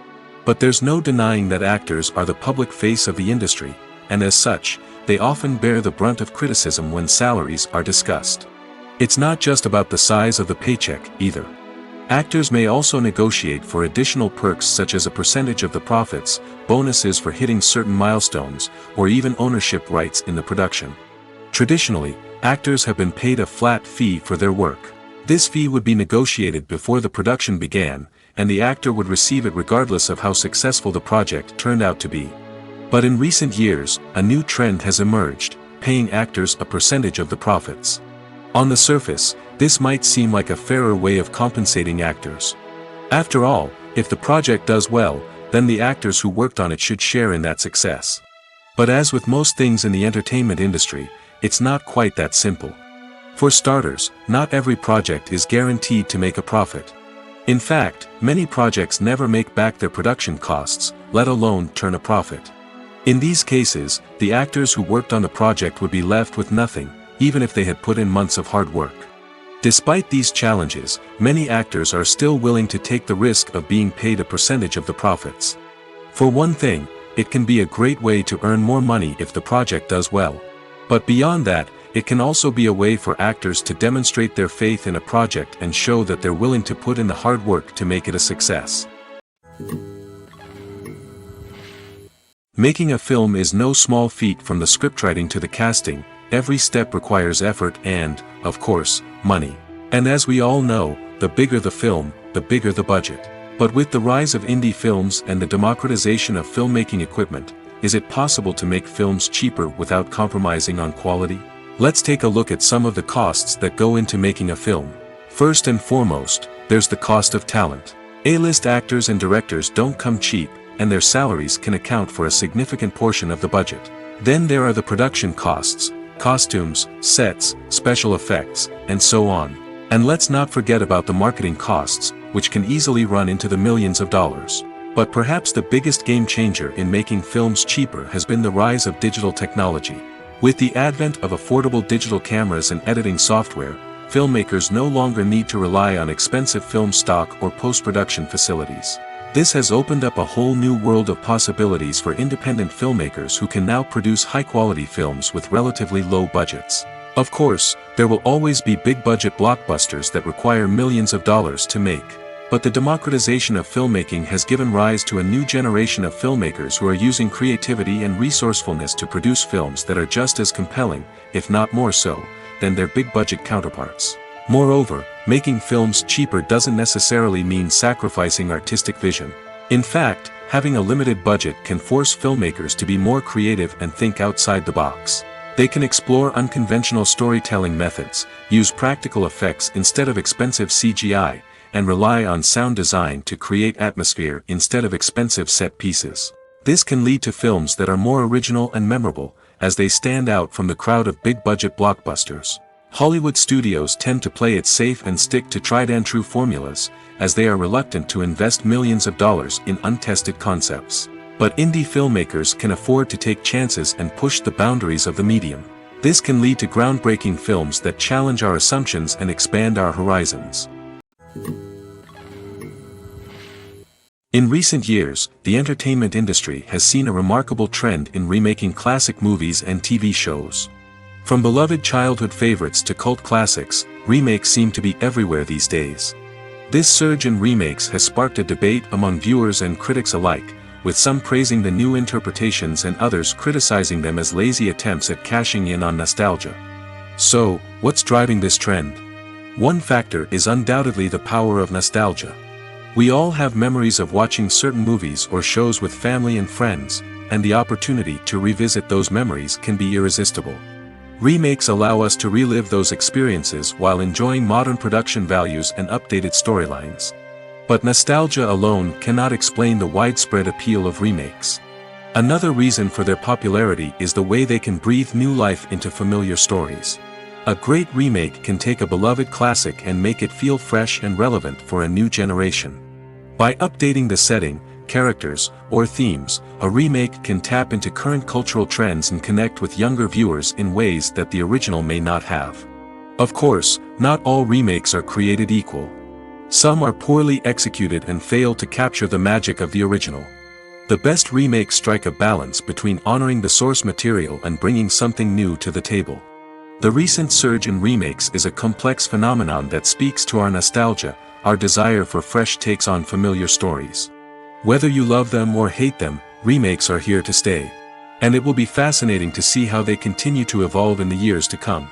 But there's no denying that actors are the public face of the industry, and as such, they often bear the brunt of criticism when salaries are discussed. It's not just about the size of the paycheck, either. Actors may also negotiate for additional perks such as a percentage of the profits, bonuses for hitting certain milestones, or even ownership rights in the production. Traditionally, actors have been paid a flat fee for their work. This fee would be negotiated before the production began, and the actor would receive it regardless of how successful the project turned out to be. But in recent years, a new trend has emerged, paying actors a percentage of the profits. On the surface, this might seem like a fairer way of compensating actors. After all, if the project does well, then the actors who worked on it should share in that success. But as with most things in the entertainment industry, it's not quite that simple. For starters, not every project is guaranteed to make a profit. In fact, many projects never make back their production costs, let alone turn a profit. In these cases, the actors who worked on the project would be left with nothing, even if they had put in months of hard work. Despite these challenges, many actors are still willing to take the risk of being paid a percentage of the profits. For one thing, it can be a great way to earn more money if the project does well. But beyond that, it can also be a way for actors to demonstrate their faith in a project and show that they're willing to put in the hard work to make it a success. Making a film is no small feat. From the scriptwriting to the casting, every step requires effort and, of course, money. And as we all know, the bigger the film, the bigger the budget. But with the rise of indie films and the democratization of filmmaking equipment, is it possible to make films cheaper without compromising on quality? Let's take a look at some of the costs that go into making a film. First and foremost, there's the cost of talent. A-list actors and directors don't come cheap, and their salaries can account for a significant portion of the budget. Then there are the production costs, costumes, sets, special effects, and so on. And let's not forget about the marketing costs, which can easily run into the millions of dollars. But perhaps the biggest game changer in making films cheaper has been the rise of digital technology. With the advent of affordable digital cameras and editing software, filmmakers no longer need to rely on expensive film stock or post-production facilities. This has opened up a whole new world of possibilities for independent filmmakers who can now produce high-quality films with relatively low budgets. Of course, there will always be big-budget blockbusters that require millions of dollars to make. But the democratization of filmmaking has given rise to a new generation of filmmakers who are using creativity and resourcefulness to produce films that are just as compelling, if not more so, than their big-budget counterparts. Moreover, making films cheaper doesn't necessarily mean sacrificing artistic vision. In fact, having a limited budget can force filmmakers to be more creative and think outside the box. They can explore unconventional storytelling methods, use practical effects instead of expensive CGI, and rely on sound design to create atmosphere instead of expensive set pieces. This can lead to films that are more original and memorable, as they stand out from the crowd of big-budget blockbusters. Hollywood studios tend to play it safe and stick to tried-and-true formulas, as they are reluctant to invest millions of dollars in untested concepts. But indie filmmakers can afford to take chances and push the boundaries of the medium. This can lead to groundbreaking films that challenge our assumptions and expand our horizons. In recent years, the entertainment industry has seen a remarkable trend in remaking classic movies and TV shows. From beloved childhood favorites to cult classics, remakes seem to be everywhere these days. This surge in remakes has sparked a debate among viewers and critics alike, with some praising the new interpretations and others criticizing them as lazy attempts at cashing in on nostalgia. So, what's driving this trend? One factor is undoubtedly the power of nostalgia. We all have memories of watching certain movies or shows with family and friends, and the opportunity to revisit those memories can be irresistible. Remakes allow us to relive those experiences while enjoying modern production values and updated storylines. But nostalgia alone cannot explain the widespread appeal of remakes. Another reason for their popularity is the way they can breathe new life into familiar stories. A great remake can take a beloved classic and make it feel fresh and relevant for a new generation. By updating the setting, characters, or themes, a remake can tap into current cultural trends and connect with younger viewers in ways that the original may not have. Of course, not all remakes are created equal. Some are poorly executed and fail to capture the magic of the original. The best remakes strike a balance between honoring the source material and bringing something new to the table. The recent surge in remakes is a complex phenomenon that speaks to our nostalgia, our desire for fresh takes on familiar stories. Whether you love them or hate them, remakes are here to stay. And it will be fascinating to see how they continue to evolve in the years to come.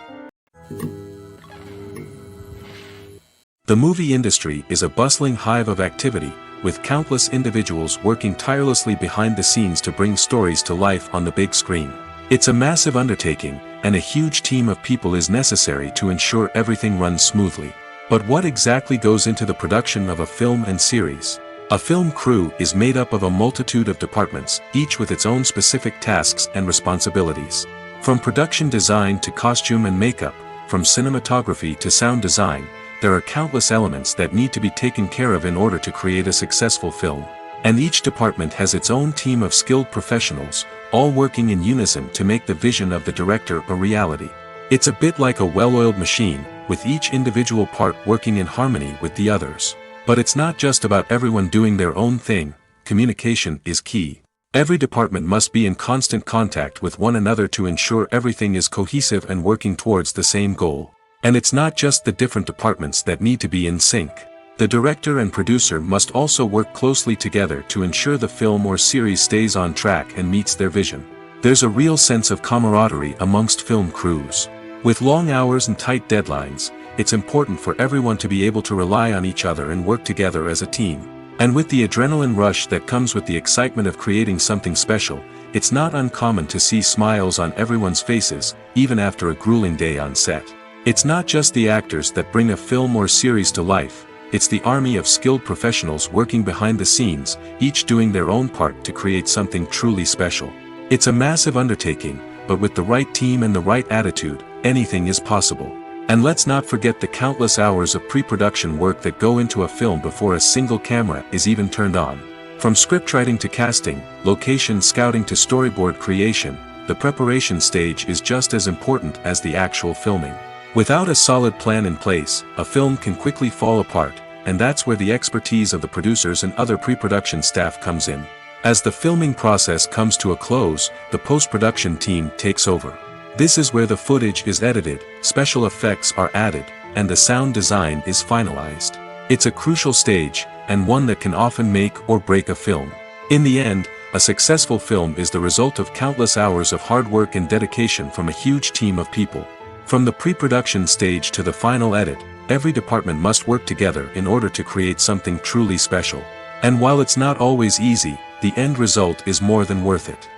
The movie industry is a bustling hive of activity, with countless individuals working tirelessly behind the scenes to bring stories to life on the big screen. It's a massive undertaking, and a huge team of people is necessary to ensure everything runs smoothly. But what exactly goes into the production of a film and series? A film crew is made up of a multitude of departments, each with its own specific tasks and responsibilities. From production design to costume and makeup, from cinematography to sound design, there are countless elements that need to be taken care of in order to create a successful film. And each department has its own team of skilled professionals, all working in unison to make the vision of the director a reality. It's a bit like a well-oiled machine, with each individual part working in harmony with the others. But it's not just about everyone doing their own thing. Communication is key. Every department must be in constant contact with one another to ensure everything is cohesive and working towards the same goal. And it's not just the different departments that need to be in sync. The director and producer must also work closely together to ensure the film or series stays on track and meets their vision. There's a real sense of camaraderie amongst film crews. With long hours and tight deadlines, it's important for everyone to be able to rely on each other and work together as a team. And with the adrenaline rush that comes with the excitement of creating something special, it's not uncommon to see smiles on everyone's faces, even after a grueling day on set. It's not just the actors that bring a film or series to life, it's the army of skilled professionals working behind the scenes, each doing their own part to create something truly special. It's a massive undertaking, but with the right team and the right attitude, anything is possible. And let's not forget the countless hours of pre-production work that go into a film before a single camera is even turned on. From scriptwriting to casting, location scouting to storyboard creation, the preparation stage is just as important as the actual filming. Without a solid plan in place, a film can quickly fall apart, and that's where the expertise of the producers and other pre-production staff comes in. As the filming process comes to a close, the post-production team takes over. This is where the footage is edited, special effects are added, and the sound design is finalized. It's a crucial stage, and one that can often make or break a film. In the end, a successful film is the result of countless hours of hard work and dedication from a huge team of people. From the pre-production stage to the final edit, every department must work together in order to create something truly special. And while it's not always easy, the end result is more than worth it.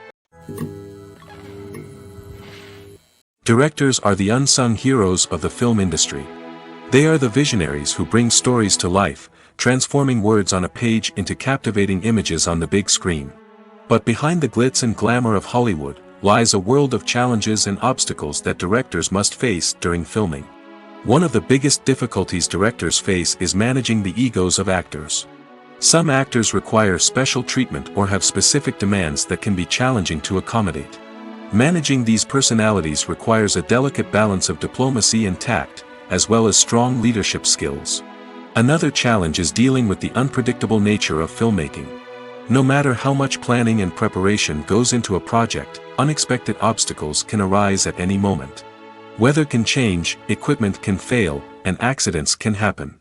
Directors are the unsung heroes of the film industry. They are the visionaries who bring stories to life, transforming words on a page into captivating images on the big screen. But behind the glitz and glamour of Hollywood, lies a world of challenges and obstacles that directors must face during filming. One of the biggest difficulties directors face is managing the egos of actors. Some actors require special treatment or have specific demands that can be challenging to accommodate. Managing these personalities requires a delicate balance of diplomacy and tact, as well as strong leadership skills. Another challenge is dealing with the unpredictable nature of filmmaking. No matter how much planning and preparation goes into a project, unexpected obstacles can arise at any moment. Weather can change, equipment can fail, and accidents can happen.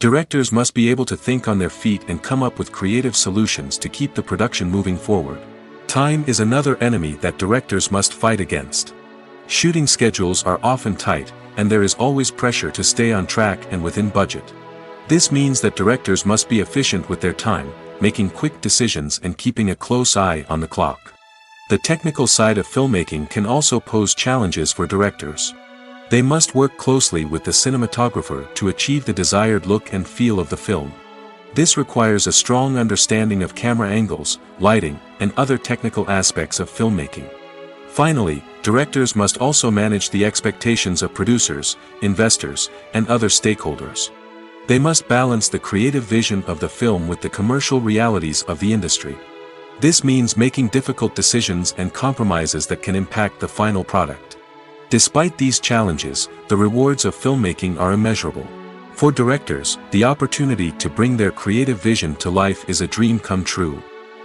Directors must be able to think on their feet and come up with creative solutions to keep the production moving forward. Time is another enemy that directors must fight against. Shooting schedules are often tight, and there is always pressure to stay on track and within budget. This means that directors must be efficient with their time, making quick decisions and keeping a close eye on the clock. The technical side of filmmaking can also pose challenges for directors. They must work closely with the cinematographer to achieve the desired look and feel of the film. This requires a strong understanding of camera angles, lighting, and other technical aspects of filmmaking. Finally, directors must also manage the expectations of producers, investors, and other stakeholders. They must balance the creative vision of the film with the commercial realities of the industry. This means making difficult decisions and compromises that can impact the final product. Despite these challenges, the rewards of filmmaking are immeasurable. For directors, the opportunity to bring their creative vision to life is a dream come true.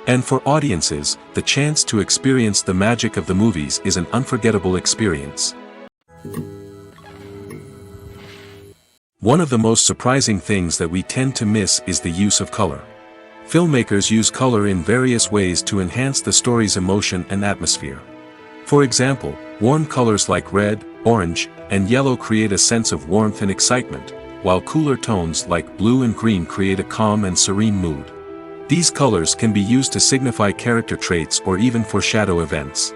And for audiences, the chance to experience the magic of the movies is an unforgettable experience. One of the most surprising things that we tend to miss is the use of color. Filmmakers use color in various ways to enhance the story's emotion and atmosphere. For example, warm colors like red, orange, and yellow create a sense of warmth and excitement, while cooler tones like blue and green create a calm and serene mood. These colors can be used to signify character traits or even foreshadow events.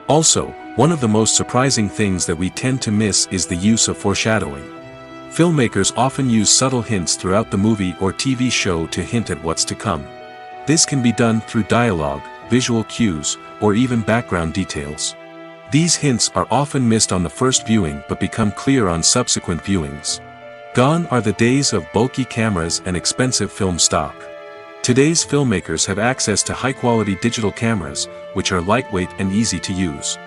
Also, one of the most surprising things that we tend to miss is the use of foreshadowing. Filmmakers often use subtle hints throughout the movie or TV show to hint at what's to come. This can be done through dialogue, visual cues, or even background details. These hints are often missed on the first viewing but become clear on subsequent viewings. Gone are the days of bulky cameras and expensive film stock. Today's filmmakers have access to high-quality digital cameras, which are lightweight and easy to use.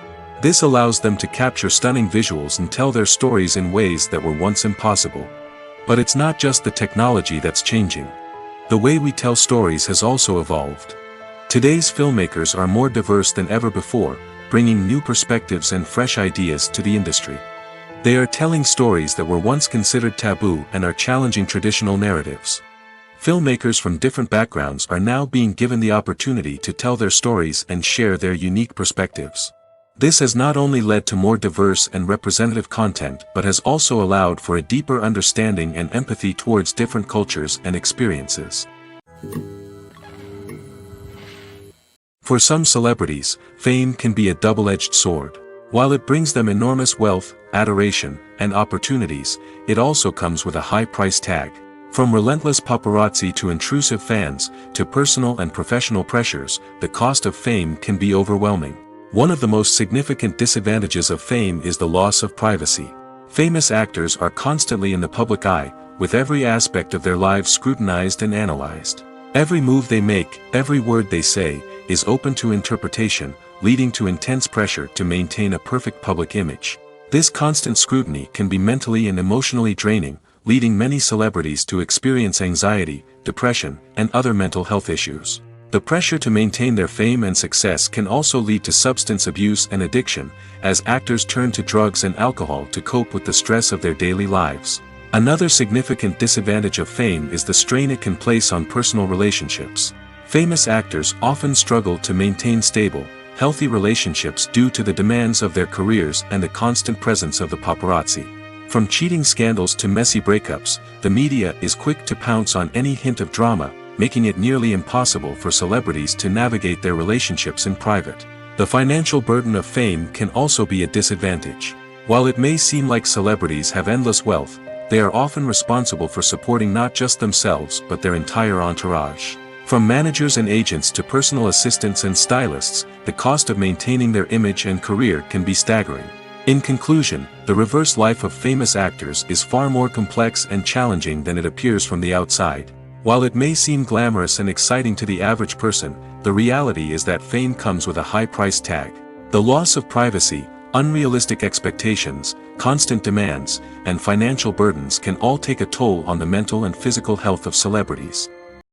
This allows them to capture stunning visuals and tell their stories in ways that were once impossible. But it's not just the technology that's changing. The way we tell stories has also evolved. Today's filmmakers are more diverse than ever before, bringing new perspectives and fresh ideas to the industry. They are telling stories that were once considered taboo and are challenging traditional narratives. Filmmakers from different backgrounds are now being given the opportunity to tell their stories and share their unique perspectives. This has not only led to more diverse and representative content but has also allowed for a deeper understanding and empathy towards different cultures and experiences. For some celebrities, fame can be a double-edged sword. While it brings them enormous wealth, adoration, and opportunities, it also comes with a high price tag. From relentless paparazzi to intrusive fans, to personal and professional pressures, the cost of fame can be overwhelming. One of the most significant disadvantages of fame is the loss of privacy. Famous actors are constantly in the public eye, with every aspect of their lives scrutinized and analyzed. Every move they make, every word they say, is open to interpretation, leading to intense pressure to maintain a perfect public image. This constant scrutiny can be mentally and emotionally draining, leading many celebrities to experience anxiety, depression, and other mental health issues. The pressure to maintain their fame and success can also lead to substance abuse and addiction, as actors turn to drugs and alcohol to cope with the stress of their daily lives. Another significant disadvantage of fame is the strain it can place on personal relationships. Famous actors often struggle to maintain stable, healthy relationships due to the demands of their careers and the constant presence of the paparazzi. From cheating scandals to messy breakups, the media is quick to pounce on any hint of drama, making it nearly impossible for celebrities to navigate their relationships in private. The financial burden of fame can also be a disadvantage. While it may seem like celebrities have endless wealth, they are often responsible for supporting not just themselves but their entire entourage. From managers and agents to personal assistants and stylists, the cost of maintaining their image and career can be staggering. In conclusion, the reverse life of famous actors is far more complex and challenging than it appears from the outside. While it may seem glamorous and exciting to the average person, the reality is that fame comes with a high price tag. The loss of privacy, unrealistic expectations, constant demands, and financial burdens can all take a toll on the mental and physical health of celebrities.